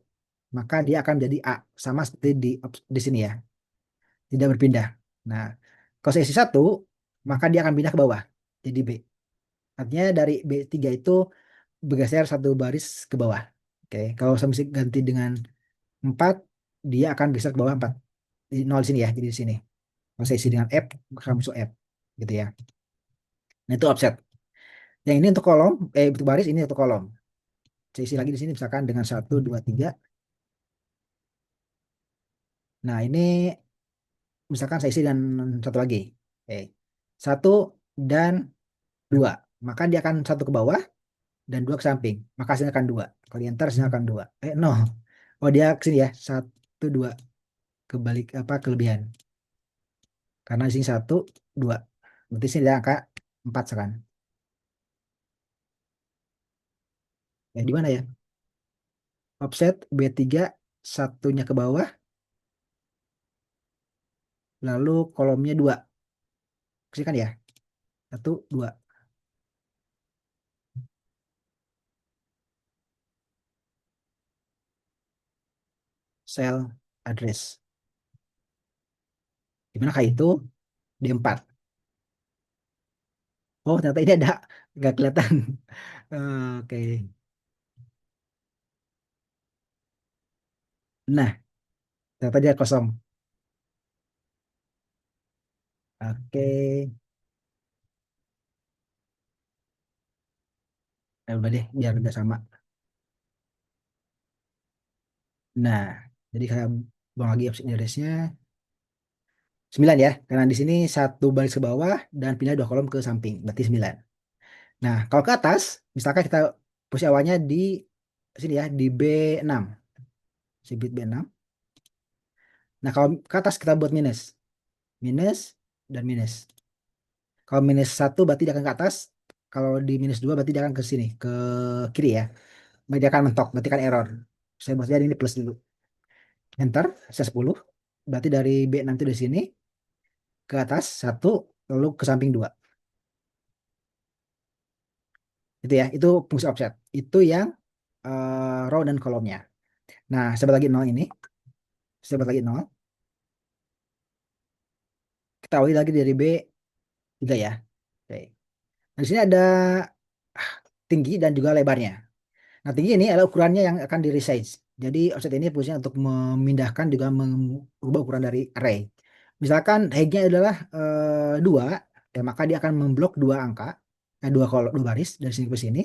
Maka dia akan jadi A. Sama seperti di sini ya. Tidak berpindah. Nah, kalau saya isi 1, maka dia akan pindah ke bawah. Jadi B. Artinya dari B3 itu bergeser satu baris ke bawah. Oke, kalau saya mesti ganti dengan 4, dia akan geser ke bawah 4. Di 0 di sini ya, jadi di sini. Kalau saya isi dengan F, maka masuk F. Gitu ya. Nah, itu offset. Yang ini untuk kolom, untuk baris, ini untuk kolom. Saya isi lagi di sini misalkan dengan 1, 2, 3. Nah, ini misalkan saya isi dengan satu lagi. Oke. 1 dan 2. Maka dia akan satu ke bawah, dan 2 ke samping, maka hasilnya akan 2. Kalau di enter hasilnya akan 2. No. Oh, dia ke sini ya. 1, 2. Kebalik apa kelebihan. Karena di sini 1, 2. Berarti sini ada angka 4 sekarang. Ya, di mana ya? Offset B3 satunya ke bawah, lalu kolomnya 2. Sini kan ya? 1, 2. Cell address. Gimana kayak itu? D4. Oh, ternyata ini ada. Nggak kelihatan. Oke. Nah, ternyata dia kosong. Oke. Ya udah deh, biar udah sama. Nah, jadi kayak buang lagi option address-nya. 9 ya. Karena di sini satu baris ke bawah dan pindah 2 kolom ke samping. Berarti 9. Nah, kalau ke atas, misalkan kita posisi awalnya di sini ya, di B6. Sibit B6. Nah, kalau ke atas kita buat minus. Minus dan minus. Kalau -1 berarti dia akan ke atas. Kalau di -2 berarti dia akan ke sini, ke kiri ya. Berarti dia akan mentok, berarti kan error. Saya buat jadi ini plus dulu. Enter, saya 10. Berarti dari B6 itu di sini ke atas 1, lalu ke samping 2. Itu ya, itu fungsi offset. Itu yang row dan kolomnya. Nah, saya buat lagi 0 ini. Saya buat lagi 0. Kita awali lagi dari B3 ya. Oke. Nah, di sini ada tinggi dan juga lebarnya. Nah, tinggi ini adalah ukurannya yang akan di resize. Jadi offset ini fungsinya untuk memindahkan juga mengubah ukuran dari array. Misalkan height-nya adalah 2, ya maka dia akan memblok 2 angka, 2 kolom, 2 baris dari sini ke sini.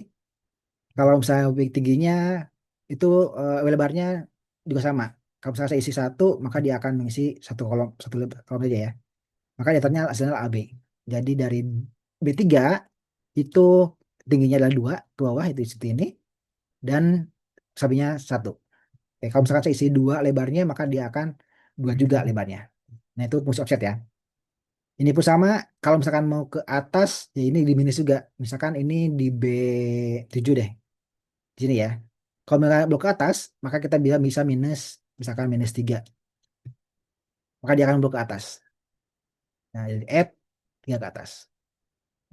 Kalau misalnya tingginya itu lebarnya juga sama. Kalau misalnya saya isi 1, maka dia akan mengisi satu kolom saja ya. Maka datanya hasilnya AB. Jadi dari B3 itu tingginya adalah 2 ke bawah itu seperti ini dan sampingnya 1. Kalau misalkan saya isi 2 lebarnya maka dia akan 2 juga lebarnya. Nah, itu fungsi offset ya. Ini pun sama, kalau misalkan mau ke atas, ya ini di minus juga. Misalkan ini di B7 deh, di sini ya. Kalau misalkan blok ke atas, maka kita bisa minus, misalkan -3. Maka dia akan blok ke atas. Nah, jadi add 3 ke atas.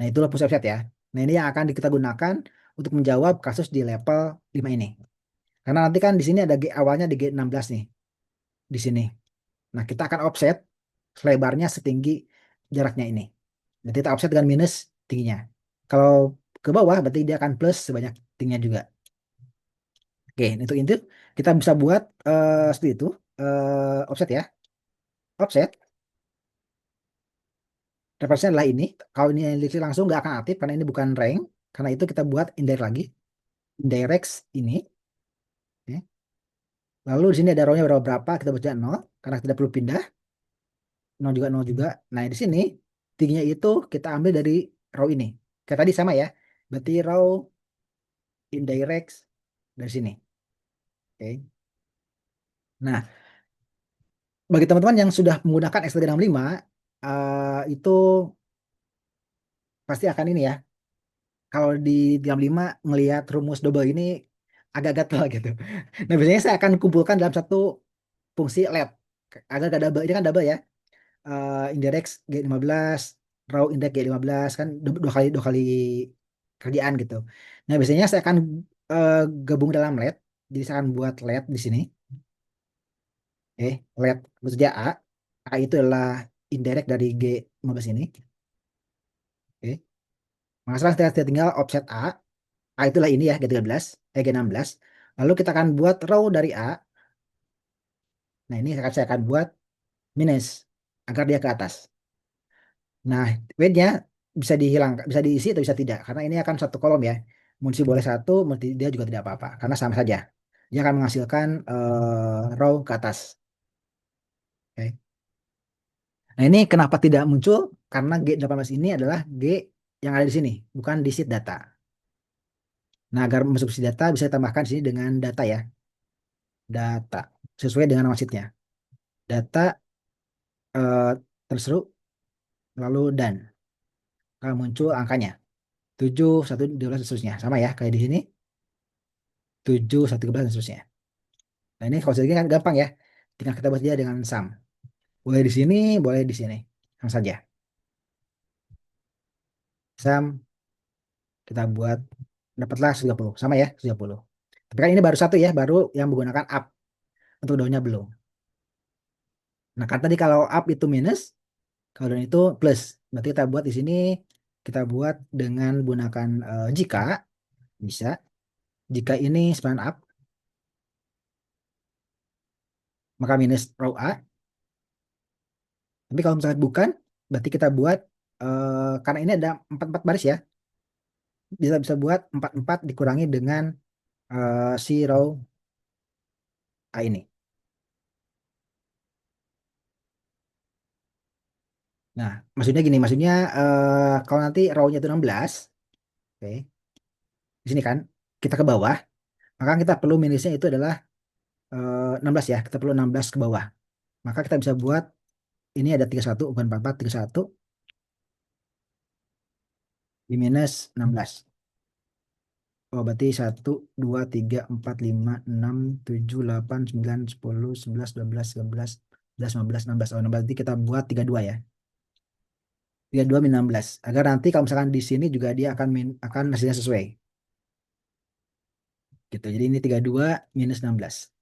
Nah, itulah fungsi offset ya. Nah, ini yang akan kita gunakan untuk menjawab kasus di level 5 ini. Karena nanti kan di sini ada awalnya di G16 nih, di sini. Nah, kita akan offset lebarnya setinggi jaraknya ini. Jadi kita offset dengan minus tingginya. Kalau ke bawah berarti dia akan plus sebanyak tingginya juga. Oke, untuk itu kita bisa buat seperti itu. Offset ya. Offset referensinya adalah ini. Kalau ini langsung nggak akan aktif karena ini bukan rank. Karena itu kita buat indirect lagi. Indirect ini. Ya. Lalu di sini ada row-nya berapa, kita baca 0 karena tidak perlu pindah. 0 juga 0 juga. Nah, di sini tingginya itu kita ambil dari row ini. Kayak tadi sama ya. Berarti row indirect dari sini. Oke. Nah, bagi teman-teman yang sudah menggunakan Excel 65, itu pasti akan ini ya. Kalau di 35 ngelihat rumus double ini agak gatel gitu. Nah, biasanya saya akan kumpulkan dalam satu fungsi let. Agar gak double, ini kan double ya. Index G15, raw index G15 kan dua kali kerjaan gitu. Nah, biasanya saya akan eh, gabung dalam let. Jadi saya akan buat let di sini. Oke, let maksudnya A. A itu adalah indirect dari G15 ini. Oke. Maka sekarang kita tinggal offset A. A itulah ini ya, G13, G16. Lalu kita akan buat row dari A. Nah, ini saya akan buat minus agar dia ke atas. Nah, weight-nya bisa dihilangkan, bisa diisi atau bisa tidak. Karena ini akan satu kolom ya. Munisi boleh satu, dia juga tidak apa-apa. Karena sama saja. Dia akan menghasilkan row ke atas. Oke. Nah, ini kenapa tidak muncul? Karena G18 ini adalah G yang ada di sini, bukan di sheet data. Nah, agar mensubstitusi data bisa ditambahkan di sini dengan data ya. Data. Sesuai dengan nama sheet-nya. Data eh, terseru lalu dan. Kalau muncul angkanya. 7, 1, 12, dan seterusnya. Sama ya, kayak di sini. 7, 1, 13, dan seterusnya. Nah, ini kalau segini kan gampang ya. Tinggal kita buat dia dengan sum. Boleh di sini, boleh di sini. Sama saja. Sum, kita buat, dapatlah 30. Sama ya, 30. Tapi kan ini baru satu ya, baru yang menggunakan up. Untuk downnya belum. Nah, kan tadi kalau up itu minus, kalau down itu plus. Berarti kita buat di sini, kita buat dengan menggunakan jika, bisa. Jika ini sebenarnya up, maka minus row A. Tapi kalau misalnya bukan, berarti kita buat, karena ini ada 4 baris ya, bisa bisa buat 4 dikurangi dengan si row A ini. Nah, maksudnya gini, maksudnya kalau nanti row-nya itu 16, oke, di sini kan, kita ke bawah, maka kita perlu minusnya itu adalah 16 ya, kita perlu 16 ke bawah. Maka kita bisa buat, ini ada 31, bukan 44, 31, di minus 16. Oh, berarti 1, 2, 3, 4, 5, 6, 7, 8, 9, 10, 11, 12, 13, 14, 15, 16. Oh, nah berarti kita buat 32 ya. 32 min 16. Agar nanti kalau misalkan di sini juga dia akan hasilnya sesuai. Gitu. Jadi ini 32 minus 16.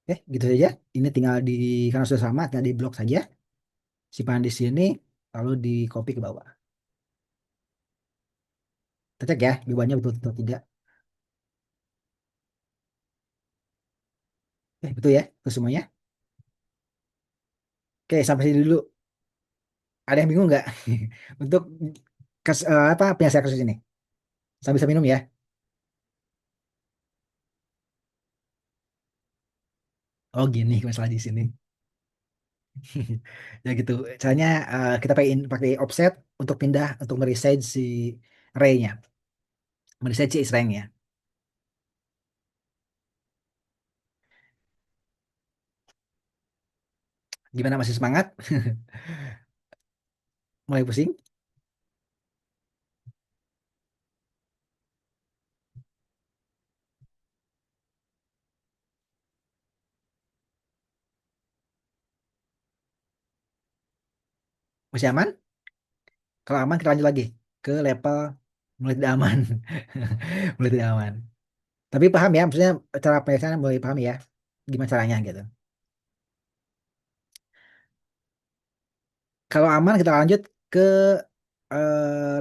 Gitu saja. Ini tinggal karena sudah sama, tinggal di blok saja. Simpan di sini, lalu di copy ke bawah. Kita cek ya, jawabannya betul atau tidak. Betul ya, itu semuanya. Oke, sampai sini dulu. Ada yang bingung nggak? Untuk apa penyelesaian kasus ini? Sambil bisa minum ya. Oh gini masalah di sini. Ya gitu. Caranya kita pakai offset untuk pindah untuk meresize si array-nya, meresize si string-nya. Gimana masih semangat? Mulai pusing? Masih aman? Kalau aman kita lanjut lagi ke level mulai tidak aman. Mulai tidak aman. Tapi paham ya, maksudnya cara penyelesaian mulai paham ya. Gimana caranya gitu. Kalau aman kita lanjut ke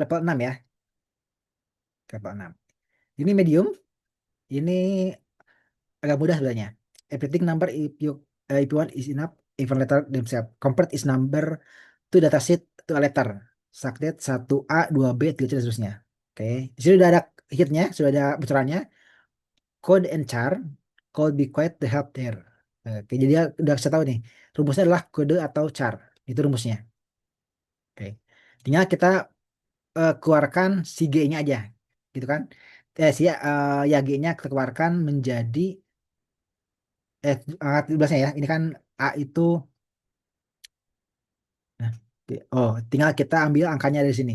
level 6 ya. Level 6. Ini medium, ini agak mudah sebenarnya. Everything number if you want is enough, even letter themselves. Convert is number to dataset to a letter. Subset 1A, 2B, 3C, dan seterusnya. Oke. Di sini sudah ada hitnya, sudah ada bocorannya. Code and char, code be quiet to help there. Oke, jadi dia udah saya tahu nih. Rumusnya adalah kode atau char. Itu rumusnya. Oke. Tinggal kita keluarkan si G-nya aja. Gitu kan. Ya G-nya kita keluarkan menjadi angka 17-nya ya. Ini kan A itu, nah, oh, tinggal kita ambil angkanya dari sini.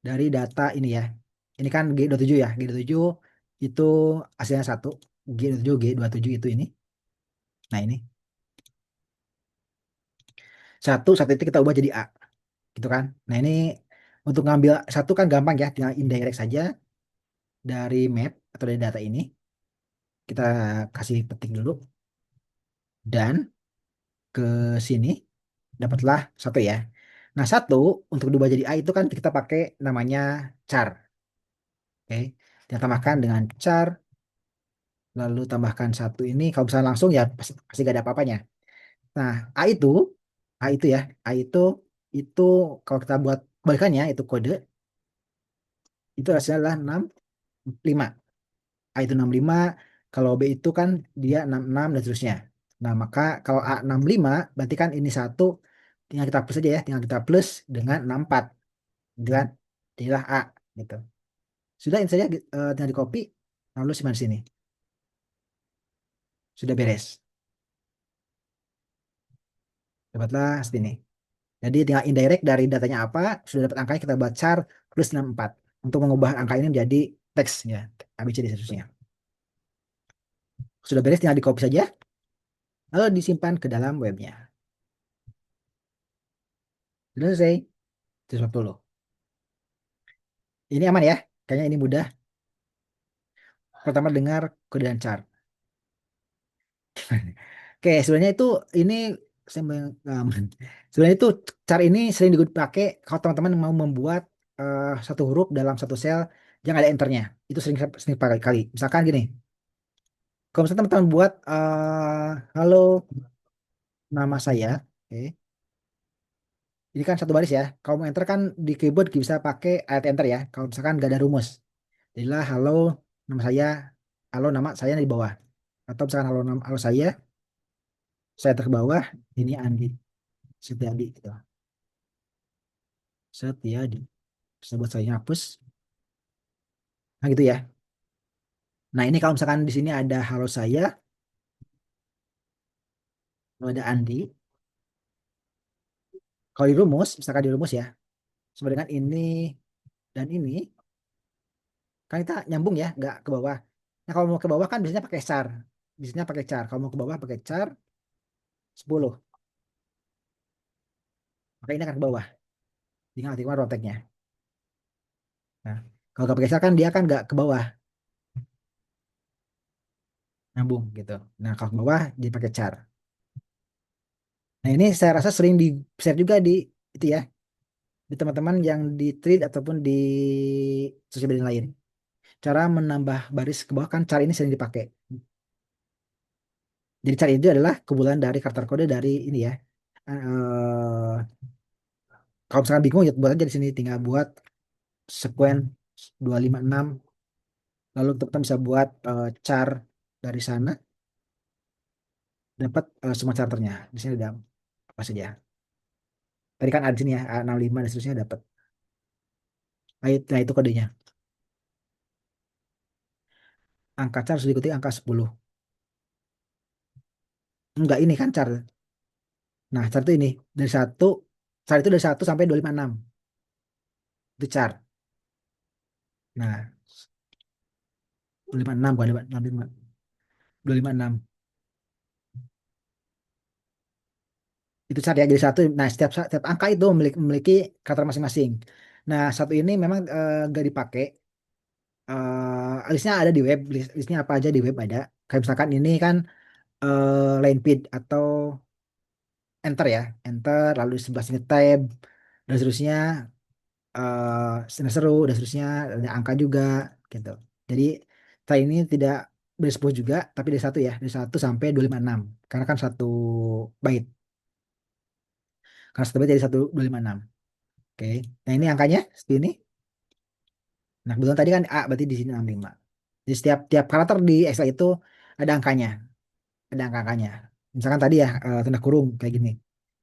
Dari data ini ya. Ini kan G27 ya. G27 itu hasilnya 1. G27, G27 itu ini. Nah, ini. Satu itu kita ubah jadi A. Gitu kan. Nah, ini untuk ngambil satu kan gampang ya. Tinggal indirect saja dari map atau dari data ini. Kita kasih petik dulu. Dan ke sini dapatlah satu ya. Nah, satu untuk diubah jadi A itu kan kita pakai namanya char. Oke. Kita tambahkan dengan char, lalu tambahkan satu ini. Kalau misalnya langsung ya pasti gak ada apa-apanya. Nah, A itu ya, A itu kalau kita buat balikannya itu kode, itu hasilnya adalah 65. A itu 65, kalau B itu kan dia 66 dan seterusnya. Nah, maka kalau A 65 berarti kan ini satu, tinggal kita plus aja ya, tinggal kita plus dengan 64. Gitu kan? Jadilah A. gitu. Sudah ini saja tinggal di copy lalu simpan di sini. Sudah beres. Dapatlah seperti ini. Jadi tinggal indirect dari datanya apa, sudah dapat angkanya kita buat char plus 64 untuk mengubah angka ini menjadi teks ya, ABCD seterusnya. Sudah beres tinggal di copy saja lalu disimpan ke dalam webnya. Sudah selesai. 140. Ini aman ya? Kayaknya ini mudah. Pertama dengar kode dan char. Oke, sebenarnya itu ini saya sebenarnya itu char ini sering dipakai kalau teman-teman mau membuat satu huruf dalam satu sel yang ada enternya. Itu sering sering pakai kali. Misalkan gini, kalau misalnya teman-teman buat halo nama saya, oke. Ini kan satu baris ya. Kalau mau enter kan di keyboard bisa pakai alt enter ya. Kalau misalkan gak ada rumus. Jadilah halo nama saya, halo nama saya di bawah. Atau misalkan halo nama halo saya ke bawah, ini Andi, Setiadi gitu. Setiadi. Bisa buat saya hapus. Nah gitu ya. Nah ini kalau misalkan di sini ada halo saya, kalau ada Andi, kalau di rumus, misalkan di rumus ya, sama dengan ini dan ini, kan kita nyambung ya, nggak ke bawah. Nah kalau mau ke bawah kan biasanya pakai char. Biasanya pakai char. Kalau mau ke bawah pakai char 10. Maka ini akan ke bawah. Tinggal aktifkan roteknya. Nah, kalau nggak pakai char kan dia kan nggak ke bawah, nyambung gitu. Nah kalau ke bawah dia pakai char. Nah ini saya rasa sering di share juga di itu ya, di teman-teman yang di Thread ataupun di sosial media lain. Cara menambah baris ke bawah kan cara ini sering dipakai. Jadi cara itu adalah kumpulan dari karakter kode dari ini ya. Kalau misalkan bingung ya buat aja di sini tinggal buat sequen 256 lalu teman-teman bisa buat char dari sana dapat semua charternya. Di sini ada apa saja. Tadi kan ada di sini ya A65 dan seterusnya dapat. Nah itu kodenya. Angka char harus diikuti angka 10. Enggak ini kan char. Nah, char itu ini dari satu, char itu dari 1 sampai 256 itu char. Nah, 256 bukan 256. 256 itu char ya jadi satu. Nah, setiap angka itu memiliki karakter masing-masing. Nah, satu ini memang gak dipakai. Listnya ada di web, listnya apa aja di web ada. Kayak misalkan ini kan line feed atau enter ya, enter lalu di sebelah sini tab dan seterusnya seru dan seterusnya ada angka juga gitu. Jadi saya ini tidak dari 10 juga tapi dari satu ya dari 1 sampai 256 karena kan satu bait karena satu bait jadi 1256. Oke, nah ini angkanya seperti ini. Nah kebetulan tadi kan A berarti di sini 65. Jadi setiap tiap karakter di Excel itu ada angkanya, ada angka-angkanya. Misalkan tadi ya tanda kurung kayak gini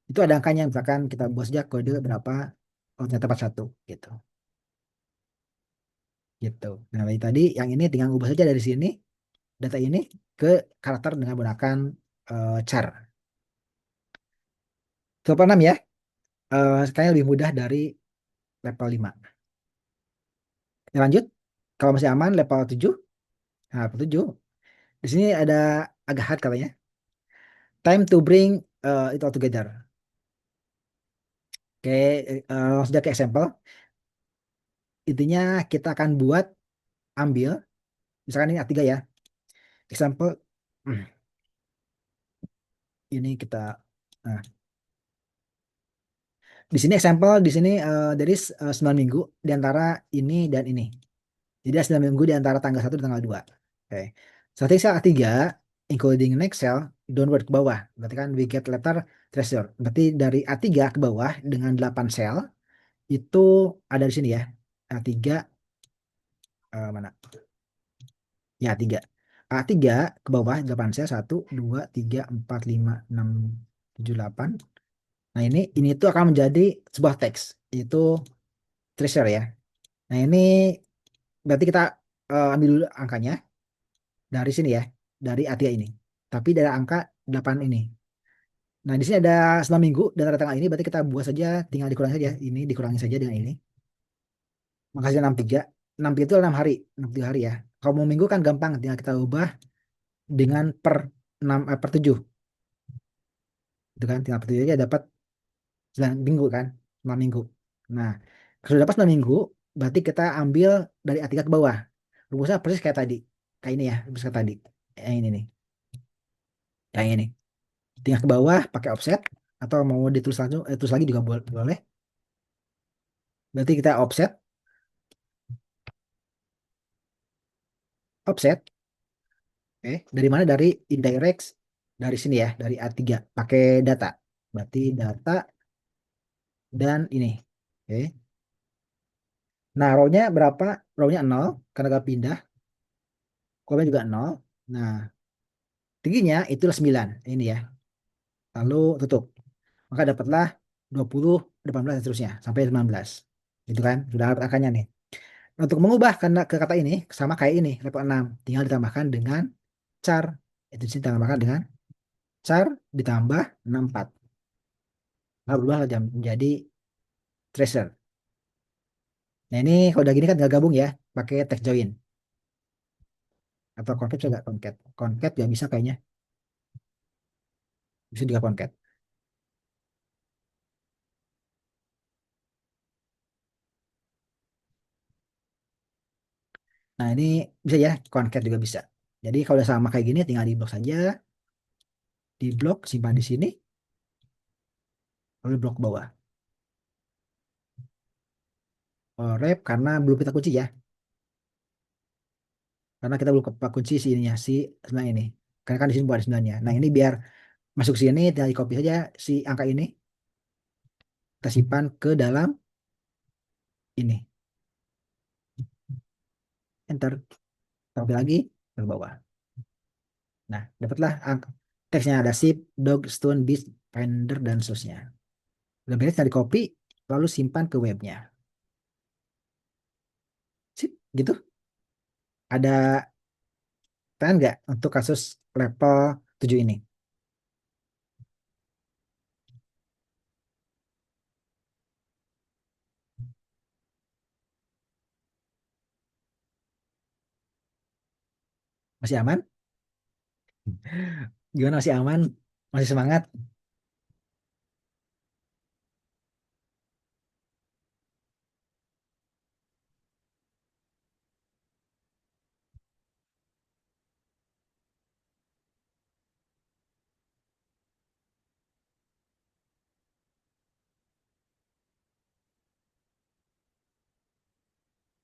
itu ada angkanya, misalkan kita buat saja kode berapa, oh ternyata 41 gitu gitu. Nah tadi yang ini tinggal ubah saja dari sini data ini ke karakter dengan menggunakan char. Level 6 ya, kayaknya lebih mudah dari level 5. Ya, lanjut, kalau masih aman level 7. Nah, level 7, di sini ada agak hard katanya. Time to bring it all together. Oke, langsung aja ke example. Intinya kita akan buat, ambil, misalkan ini A3 ya. Example, ini kita, nah, di sini example, di sini dari 9 minggu di antara ini dan ini. Jadi ada 9 minggu di antara tanggal 1 dan tanggal 2. Oke. Strategi sel A3, including next cell, downward ke bawah. Berarti kan we get letter treasure. Berarti dari A3 ke bawah dengan 8 sel, itu ada di sini ya. A3, mana? Ya, A3. A3 ke bawah 8 sel, 1, 2, 3, 4, 5, 6, 7, 8. Nah ini tuh akan menjadi sebuah teks. Itu treasure ya. Nah, ini berarti kita ambil dulu angkanya dari sini ya, dari A3 ini. Tapi dari angka 8 ini. Nah, di sini ada 9 minggu dan tanda tanggal ini, berarti kita buat saja, tinggal dikurangi saja. Ini dikurangi saja dengan ini. Makasih 63. 63 itu 6 hari, 63 hari ya. Kalau mau minggu kan gampang, tinggal kita ubah dengan per 6 per 7. Itu kan tinggal per 7 aja dapat 9 minggu kan, 9 minggu. Nah, kalau sudah dapat 9 minggu, berarti kita ambil dari A3 ke bawah. Rumusnya persis kayak tadi. Kayak ini ya, rumus kayak tadi. Yang ini nih, yang ini. Tinggal ke bawah pakai offset atau mau ditulis langsung, tulis lagi juga boleh. Berarti kita offset, offset. Oke, dari mana? Dari indirect, dari sini ya, dari A3 pakai data. Berarti data dan ini. Oke. Nah, row-nya berapa? Row-nya 0 karena gak pindah. Kolomnya juga 0. Nah, tingginya itulah 9. Ini ya. Lalu tutup. Maka dapatlah 20, 18 dan seterusnya sampai 19. Gitu kan? Sudah dapat angkanya nih. Nah, untuk mengubah karena ke kata ini sama kayak ini, level 6, tinggal ditambahkan dengan char. Itu sih ditambahkan dengan char ditambah 64. Nah, berubah menjadi tracer. Nah, ini kalau udah gini kan tinggal gabung ya, pakai text join atau concat juga concat. Concat ya bisa kayaknya, bisa juga concat. Nah, ini bisa ya, concat juga bisa. Jadi kalau udah sama kayak gini tinggal di blok saja, di blok simpan di sini, lalu blok bawah. Oh, wrap karena belum kita kunci ya, karena kita belum kita kunci si ininya, si 9 ini. Karena kan di sini buat 9-nya. Nah, ini biar masuk sini tinggal di copy saja si angka ini, kita simpan ke dalam ini. Enter, copy lagi ke bawah. Nah, dapatlah angka. Teksnya ada sip, dog, stone, beast, finder, dan seterusnya. Udah beres, di copy, lalu simpan ke webnya. Sip, gitu. Ada tanya nggak untuk kasus level 7 ini? Masih aman? Gimana, masih aman? Masih semangat?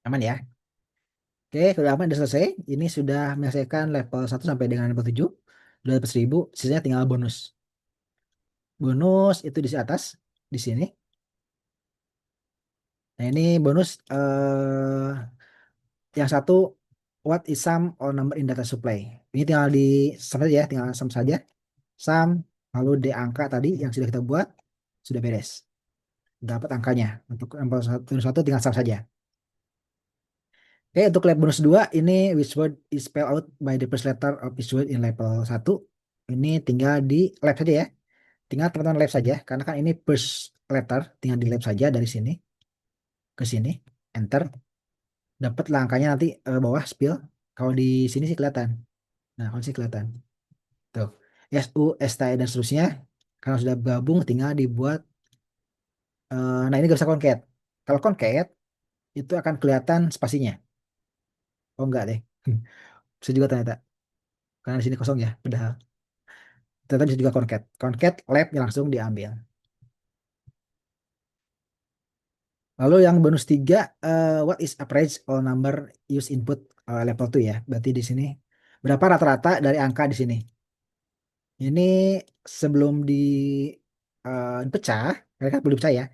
Aman ya? Oke, sudah aman, sudah selesai. Ini sudah menyelesaikan level 1 sampai dengan level 7. Sudah dapat 1000, sisanya tinggal bonus. Bonus itu di atas, di sini. Nah, ini bonus yang satu, what is sum or number in data supply. Ini tinggal di sum saja ya, tinggal sum saja. Sum, lalu di angka tadi yang sudah kita buat, sudah beres. Dapat angkanya. Untuk level 1 tinggal sum saja. Oke, untuk lab bonus 2 ini which word is spelled out by the first letter of each word in level 1. Ini tinggal di lab saja ya. Tinggal teman-teman lab saja karena kan ini first letter, tinggal di lab saja dari sini ke sini, enter. Dapat angkanya nanti bawah spill. Kalau di sini sih kelihatan. Nah, kalau sini kelihatan. Tuh. SU, ST dan seterusnya. Karena sudah gabung tinggal dibuat nah ini gak bisa concat. Kalau concat itu akan kelihatan spasinya. Oh enggak deh. Bisa juga ternyata. Karena di sini kosong ya, padahal. Ternyata bisa juga concat. Concat labnya langsung diambil. Lalu yang bonus 3, what is average all number use input level 2 ya. Berarti di sini berapa rata-rata dari angka di sini. Ini sebelum dipecah, mereka belum dipecah ya.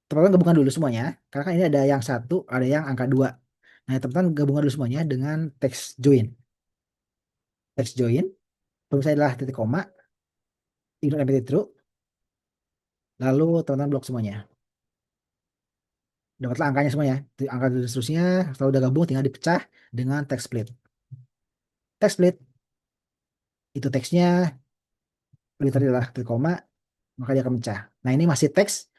Teman-teman gabungkan dulu semuanya. Karena kan ini ada yang satu, ada yang angka 2. Nah, teman-teman gabungkan dulu semuanya dengan text join. Text join, misalnya adalah titik koma, ignore empty true, lalu teman-teman blok semuanya. Dapatlah angkanya semua ya. Angka dan seterusnya, kalau udah gabung tinggal dipecah dengan text split. Text split itu teksnya literally adalah klik koma, maka dia akan pecah. Nah ini masih teks,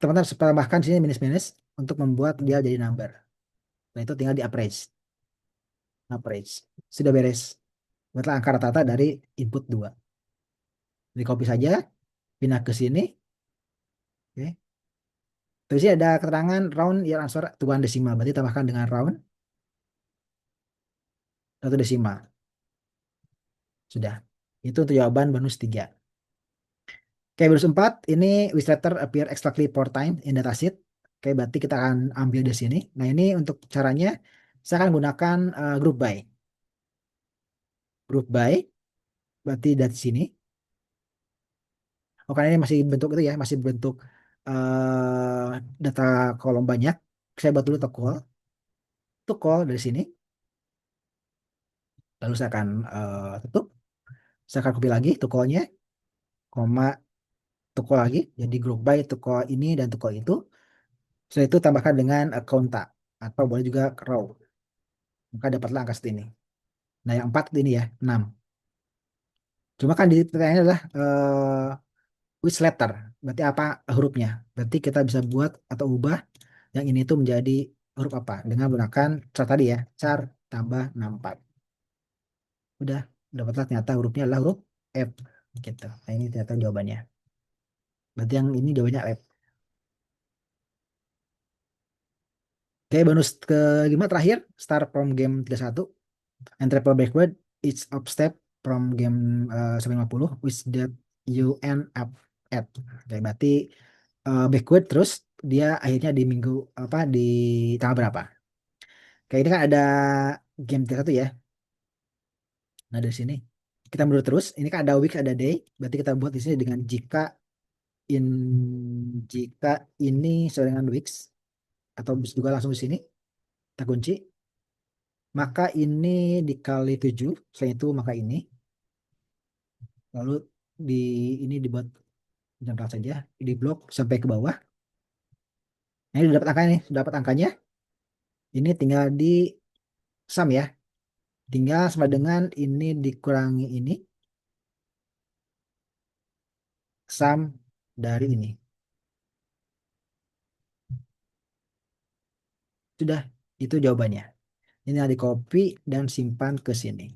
teman-teman harus tambahkan di sini minus-minus untuk membuat dia jadi number. Nah itu tinggal di average. Average. Sudah beres. Buatlah angka rata-rata dari input 2. Di copy saja, pindah ke sini. Oke. Terus sini ada keterangan round your answer to one decimal. Berarti tambahkan dengan round satu desimal. Sudah. Itu untuk jawaban bonus 3. Oke, bonus 4. Ini which letter appear exactly four times in datasheet. Oke, berarti kita akan ambil di sini. Nah, ini untuk caranya, saya akan gunakan group by. Group by, berarti dari sini. Oh, karena ini masih bentuk itu ya, masih bentuk data kolom banyak. Saya buat dulu tokol. Tokol dari sini. Lalu saya akan tutup. Saya akan copy lagi tokolnya, koma toko lagi, jadi group by toko ini dan toko itu. Setelah itu tambahkan dengan kontak atau boleh juga row. Maka dapatlah angka seperti ini. Nah, yang 4 ini ya, 6. Cuma kan di pertanyaannya adalah which letter, berarti apa hurufnya. Berarti kita bisa buat atau ubah yang ini tuh menjadi huruf apa dengan menggunakan char tadi ya, char tambah 64. Udah, dapatlah ternyata hurufnya adalah huruf F gitu. Nah, ini ternyata jawabannya. Berarti yang ini jawabannya F. Oke, bonus kelima terakhir, start from game 31. And travel backward each of step from game 150 which that you end up at. Oke, berarti backward terus dia akhirnya di minggu apa di tanggal berapa? Kayak ini kan ada game 31 ya. Nah, dari sini kita mundur terus. Ini kan ada week, ada day. Berarti kita buat di sini dengan in jika ini sesuai dengan weeks atau bisa juga langsung di sini kita kunci. Maka ini dikali 7. Selain itu maka ini. Lalu di ini dibuat jangka saja di blok sampai ke bawah. Nah, ini dapat angkanya nih, dapat angkanya. Ini tinggal di sum ya. Tinggal sama dengan ini dikurangi ini sum dari ini. Sudah, itu jawabannya. Ini di copy dan simpan ke sini.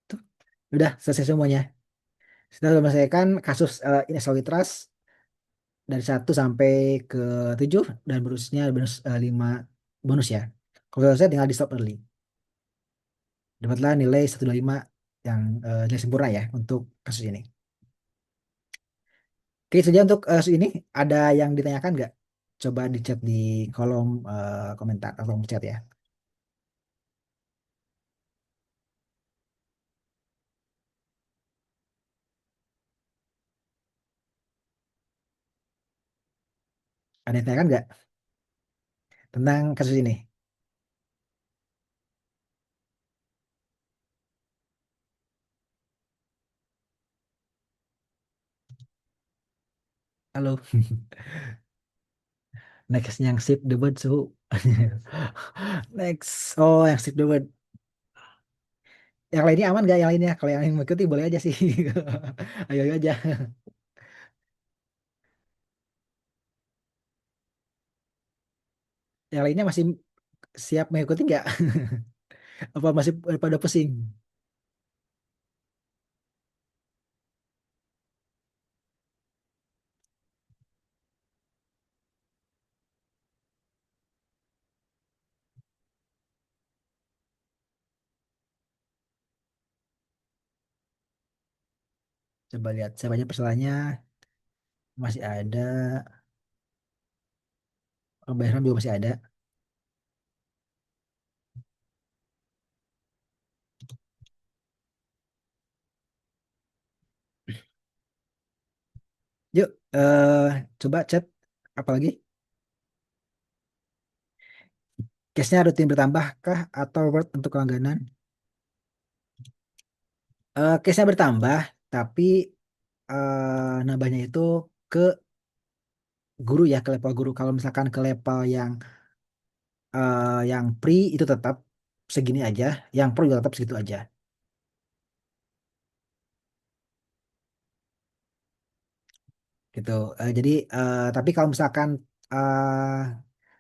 Tuh, udah selesai semuanya. Sudah selesaikan kasus Inesawi Trust dari 1 sampai ke 7 dan bonusnya bonus 5 bonus ya. Kalau selesai tinggal di stop early. Dapatlah nilai 125 yang nilai sempurna ya untuk kasus ini. Oke, itu saja untuk kasus ini. Ada yang ditanyakan nggak? Coba di chat di kolom komentar atau kolom chat ya. Ada yang ditanyakan nggak tentang kasus ini? Halo. Next yang sip the word suhu. Next. Oh, yang sip the word. Yang lainnya aman nggak yang lainnya? Kalau yang lain mengikuti boleh aja sih. Ayo, ayo aja. Yang lainnya masih siap mengikuti nggak? Apa masih pada pusing? Coba lihat. Saya baca persoalannya. Masih ada. Oh, Bayram juga masih ada. Yuk, coba chat. Apalagi? Case-nya rutin bertambah kah atau Word untuk langganan? Case-nya bertambah, tapi nambahnya itu ke guru ya, ke level guru. Kalau misalkan ke level yang pre itu tetap segini aja, yang pro juga tetap segitu aja gitu. Jadi tapi kalau misalkan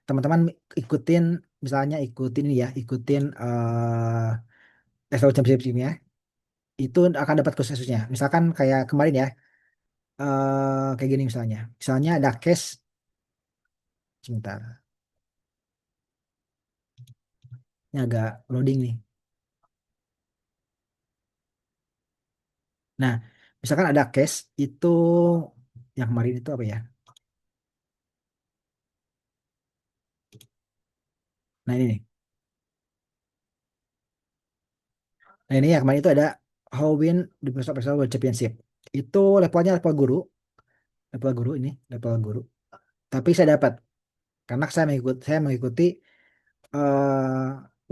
teman-teman ikutin, misalnya ikutin ini ya, ikutin level championship ya, itu akan dapat khususnya. Misalkan kayak kemarin ya, kayak gini misalnya ada case, sebentar, ini agak loading nih. Nah, misalkan ada case itu yang kemarin itu apa ya? Nah ini nih. Nah ini yang kemarin itu ada How Win di Pesawat World Championship. Itu levelnya level guru ini, level guru. Tapi saya dapat karena saya mengikuti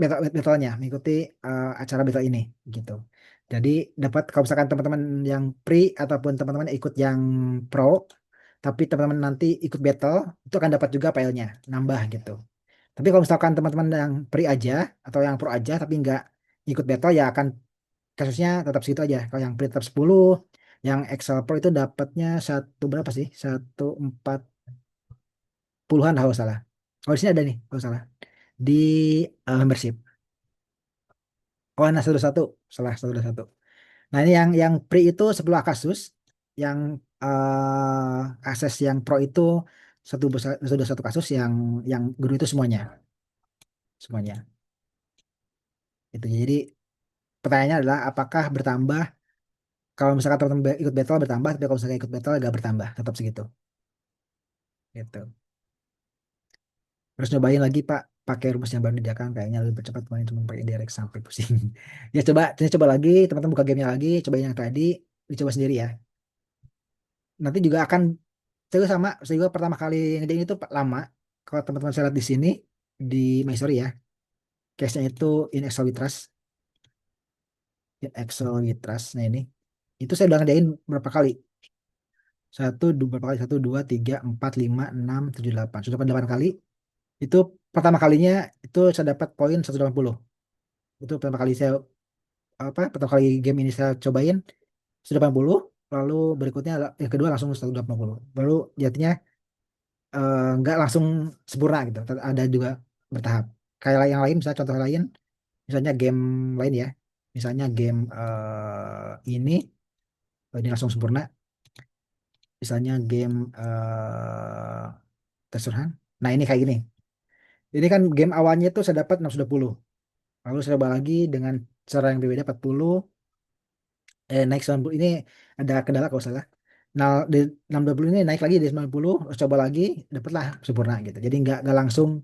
battle-nya, mengikuti acara battle ini gitu. Jadi dapat kalau misalkan teman-teman yang pre ataupun teman-teman ikut yang pro, tapi teman-teman nanti ikut battle itu akan dapat juga filenya, nambah gitu. Tapi kalau misalkan teman-teman yang pre aja atau yang pro aja tapi nggak ikut battle ya akan kasusnya tetap segitu aja. Kalau yang pre tetap 10, yang Excel Pro itu dapatnya satu berapa sih? 140-an kalau salah. Oh di sini ada nih kalau salah. Di membership. Oh, nah satu satu, salah satu satu. Nah ini yang pre itu 10 kasus, yang akses yang pro itu satu kasus, yang guru itu semuanya. Itu jadi pertanyaannya adalah apakah bertambah kalau misalkan teman-teman ikut battle bertambah, tapi kalau misalkan ikut battle gak bertambah, tetap segitu. Gitu. Terus nyobain lagi Pak, pakai rumus yang baru disediakan kayaknya lebih cepat kemarin cuma pakai direct sampai pusing. Ya coba lagi, teman-teman buka gamenya lagi, cobain yang tadi, dicoba sendiri ya. Nanti juga akan saya juga pertama kali ngerjain itu lama. Kalau teman-teman saya lihat di sini di My Story ya, case-nya itu in Excel with Trust, in Excel with Trust. Nah ini, itu saya udah ngerjain berapa kali? Berapa kali? Satu, dua, tiga, empat, lima, enam, tujuh, delapan. Sudah 8 kali. Itu pertama kalinya itu saya dapat poin 180. Itu pertama kali pertama kali game ini saya cobain 180. Lalu berikutnya yang kedua langsung 180. Baru jadinya nggak langsung sempurna gitu. Ada juga bertahap. Kayak yang lain, misalnya contoh lain, misalnya game lain ya, misalnya game ini langsung sempurna. Misalnya game Tersuhan. Nah ini kayak gini. Ini kan game awalnya itu saya dapat 620. Lalu saya coba lagi dengan cara yang berbeda 40. Naik 90. Ini ada kendala kalau salah. Nah, di 620 ini naik lagi di 90, terus coba lagi, dapatlah sempurna gitu. Jadi nggak langsung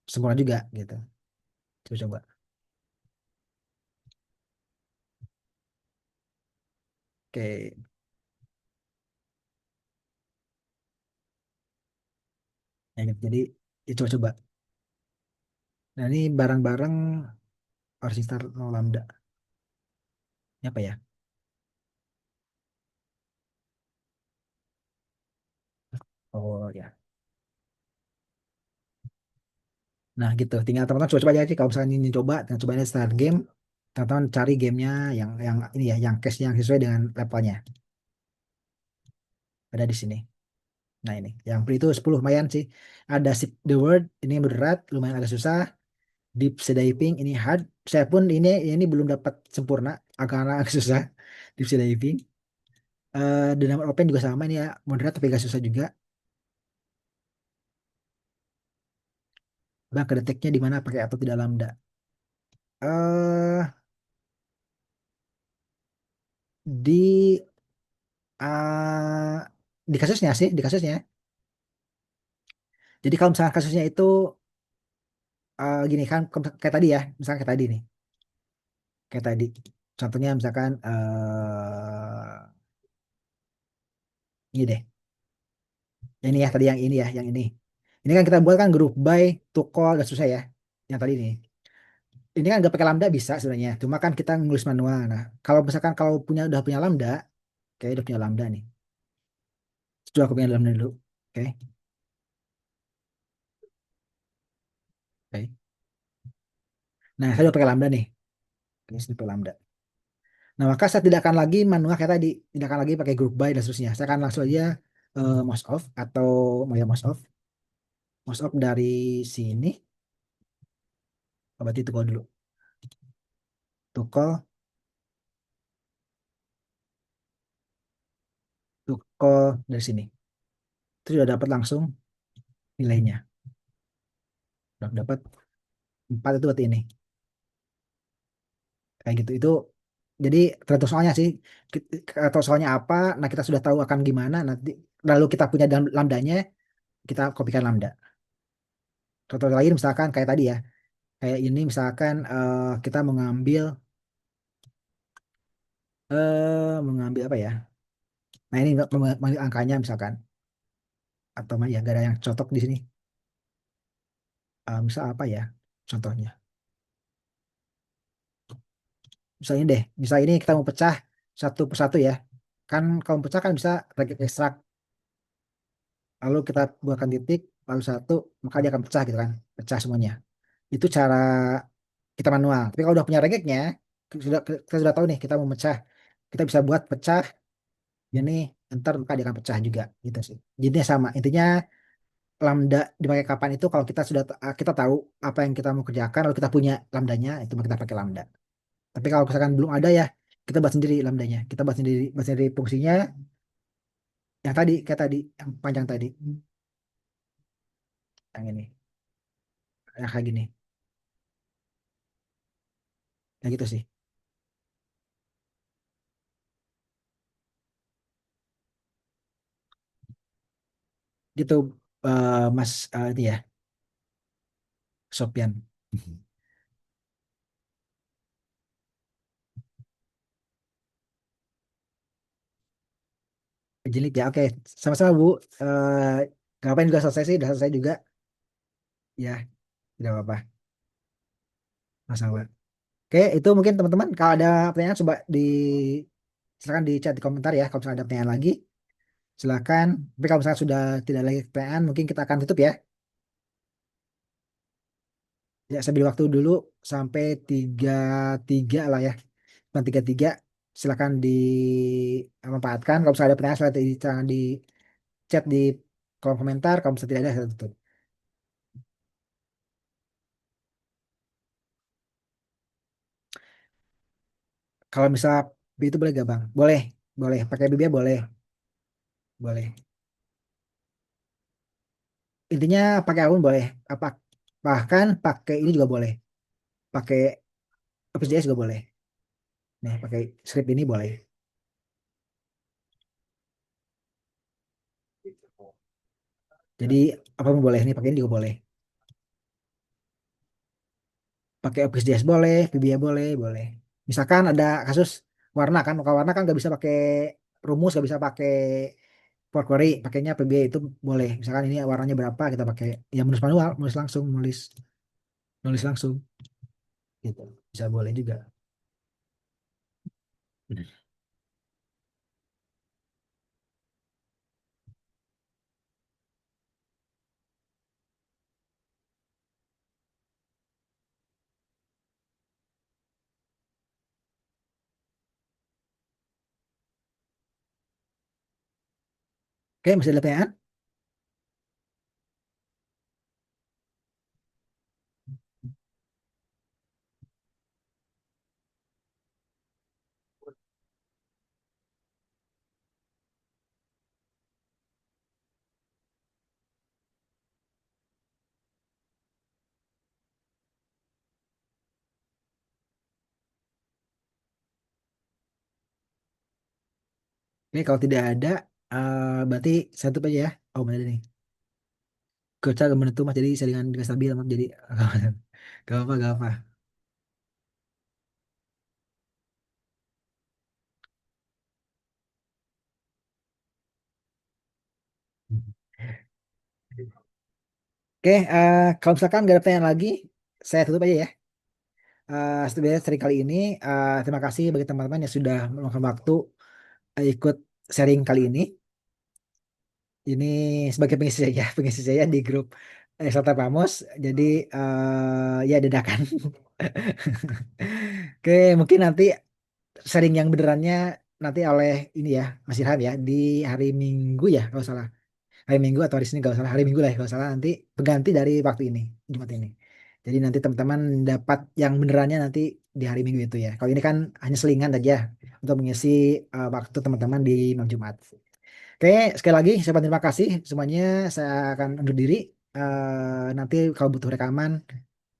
sempurna juga gitu. Coba-coba. Oke, ya, gitu. Jadi ya coba-coba. Nah, ini barang-barang harus install Lambda. Ini apa ya? Oh ya. Nah, gitu. Tinggal teman-teman coba-coba aja sih kalau misalnya ingin coba, dan coba start game, teman-teman cari gamenya yang ini ya, yang case yang sesuai dengan levelnya. Ada di sini. Nah, ini. Yang free itu 10 lumayan sih. Ada Sip the World, ini berat, lumayan agak susah. Deep Sea Diving ini hard. Saya pun ini belum dapat sempurna, agak susah. Deep Sea Diving. Dynamite Open juga sama ini ya, moderat tapi agak susah juga. Bang, kedeteknya di mana pakai atau tidak lambda? eh di eh di kasusnya sih, di kasusnya. Jadi kalau misalkan kasusnya itu gini kan, kayak tadi ya, misalkan kayak tadi nih, kayak tadi. Contohnya misalkan ini deh, yang ini ya tadi, yang ini ya, yang ini. Ini kan kita buat kan grup by to call dan susah ya, yang tadi nih. ini kan nggak pakai lambda bisa sebenarnya. Cuma kan kita nulis manual. Nah, kalau misalkan kalau udah punya lambda, kayak udah punya lambda nih. Coba aku punya lambda dulu. Oke, oke. Nah, saya udah pakai lambda nih. Oke, saya pakai lambda. Nah, maka saya tidak akan lagi manual kayak tadi. Tidak akan lagi pakai group by dan seterusnya. Saya akan langsung aja mouse off atau mau ya mouse off. Mouse off dari sini. Oh, berarti itu call dulu. To call, to call dari sini. Itu sudah dapat langsung nilainya. Udah dapat 4 itu berarti ini. Kayak gitu. Itu jadi tergantung soalnya sih. Atau soalnya apa, nah kita sudah tahu akan gimana. Nanti lalu kita punya dalam lambdanya, kita kopikan lambda. Contoh lain misalkan kayak tadi ya. Kayak ini misalkan kita mengambil apa ya? Nah ini mengambil angkanya misalkan atau ya gak ada yang cocok di sini. Misal apa ya contohnya? Misalnya deh, misal ini kita mau pecah satu persatu ya. Kan kalau mau pecah kan bisa pakai ekstrak. Lalu kita buatkan titik, lalu satu, maka dia akan pecah gitu kan. Pecah semuanya. Itu cara kita manual. Tapi kalau udah punya regexnya, kita sudah tahu nih kita mau pecah. Kita bisa buat pecah, ini ntar maka dia akan pecah juga gitu sih. Jadinya sama. Intinya lambda dipakai kapan itu kalau kita tahu apa yang kita mau kerjakan lalu kita punya lambdanya itu maka kita pakai lambda. Tapi kalau misalkan belum ada ya kita buat sendiri lambdanya. Kita buat sendiri fungsinya yang tadi kayak tadi yang panjang tadi yang ini yang kayak gini. Ya gitu sih. Gitu Mas itu ya Sopian. Jelik ya oke. Sama-sama Bu. Ngapain juga selesai sih udah selesai juga ya tidak apa-apa masalah. Oke, itu mungkin teman-teman kalau ada pertanyaan coba silakan di chat di komentar ya kalau misalnya ada pertanyaan lagi silakan. Tapi kalau misalnya sudah tidak lagi pertanyaan mungkin kita akan tutup ya. Ya saya beri waktu dulu sampai 33 lah ya. Sampai 33 silakan dimanfaatkan. Kalau misalnya ada pertanyaan silakan di chat di kolom komentar. Kalau misalnya tidak ada saya tutup. Kalau misal itu boleh gak Bang? Boleh, boleh. Pakai BBA boleh, boleh. Intinya pakai akun boleh. Apa bahkan pakai ini juga boleh. Pakai OpenJS juga boleh. Nih, pakai script ini boleh. Jadi apapun boleh nih, pakai ini juga boleh. Pakai OpenJS boleh, VBA boleh, boleh. Misalkan ada kasus warna kan, kalau warna kan nggak bisa pakai rumus, nggak bisa pakai for query, pakainya VBA itu boleh. Misalkan ini warnanya berapa, kita pakai yang menulis manual, nulis langsung, nulis langsung, gitu. Bisa boleh juga. Oke, masih ada pertanyaan? Oke, kalau tidak ada, berarti satu aja ya. Oh, benar nih. Cuaca gak menentu mas, jadi saringan gak stabil mas. Jadi gak apa, gak apa. Oke, kalau misalkan gak ada pertanyaan lagi, saya tutup aja ya. Sebenarnya seri kali ini, terima kasih bagi teman-teman yang sudah meluangkan waktu ikut sharing kali ini. Ini sebagai pengisi saya, pengisi saya di grup Exalta Pamos. Jadi ya dadakan. Oke, mungkin nanti sharing yang benerannya nanti oleh ini ya, Mas Irham ya, di hari Minggu ya kalau salah. Hari Minggu atau hari Senin kalau salah. Hari Minggu lah ya kalau salah, nanti pengganti dari waktu ini, Jumat ini. Jadi nanti teman-teman dapat yang benerannya nanti di hari Minggu itu ya. Kalau ini kan hanya selingan aja untuk mengisi waktu teman-teman di malam Jumat. Oke, sekali lagi saya terima kasih semuanya. Saya akan undur diri. Nanti kalau butuh rekaman,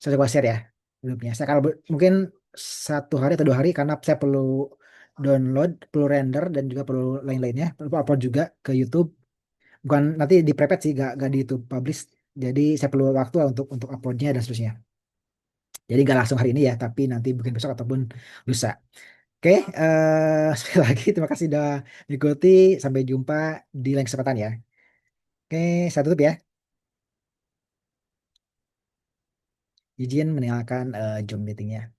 saya coba share ya grupnya. Saya akan mungkin 1 hari atau 2 hari karena saya perlu download, perlu render dan juga perlu lain-lainnya. Perlu upload juga ke YouTube. Bukan nanti di private sih, gak di YouTube publish. Jadi saya perlu waktu lah untuk uploadnya dan seterusnya. Jadi gak langsung hari ini ya, tapi nanti mungkin besok ataupun lusa. Oke, sekali lagi terima kasih sudah mengikuti. Sampai jumpa di lain kesempatan ya. Oke, saya tutup ya. Izin meninggalkan Zoom meetingnya.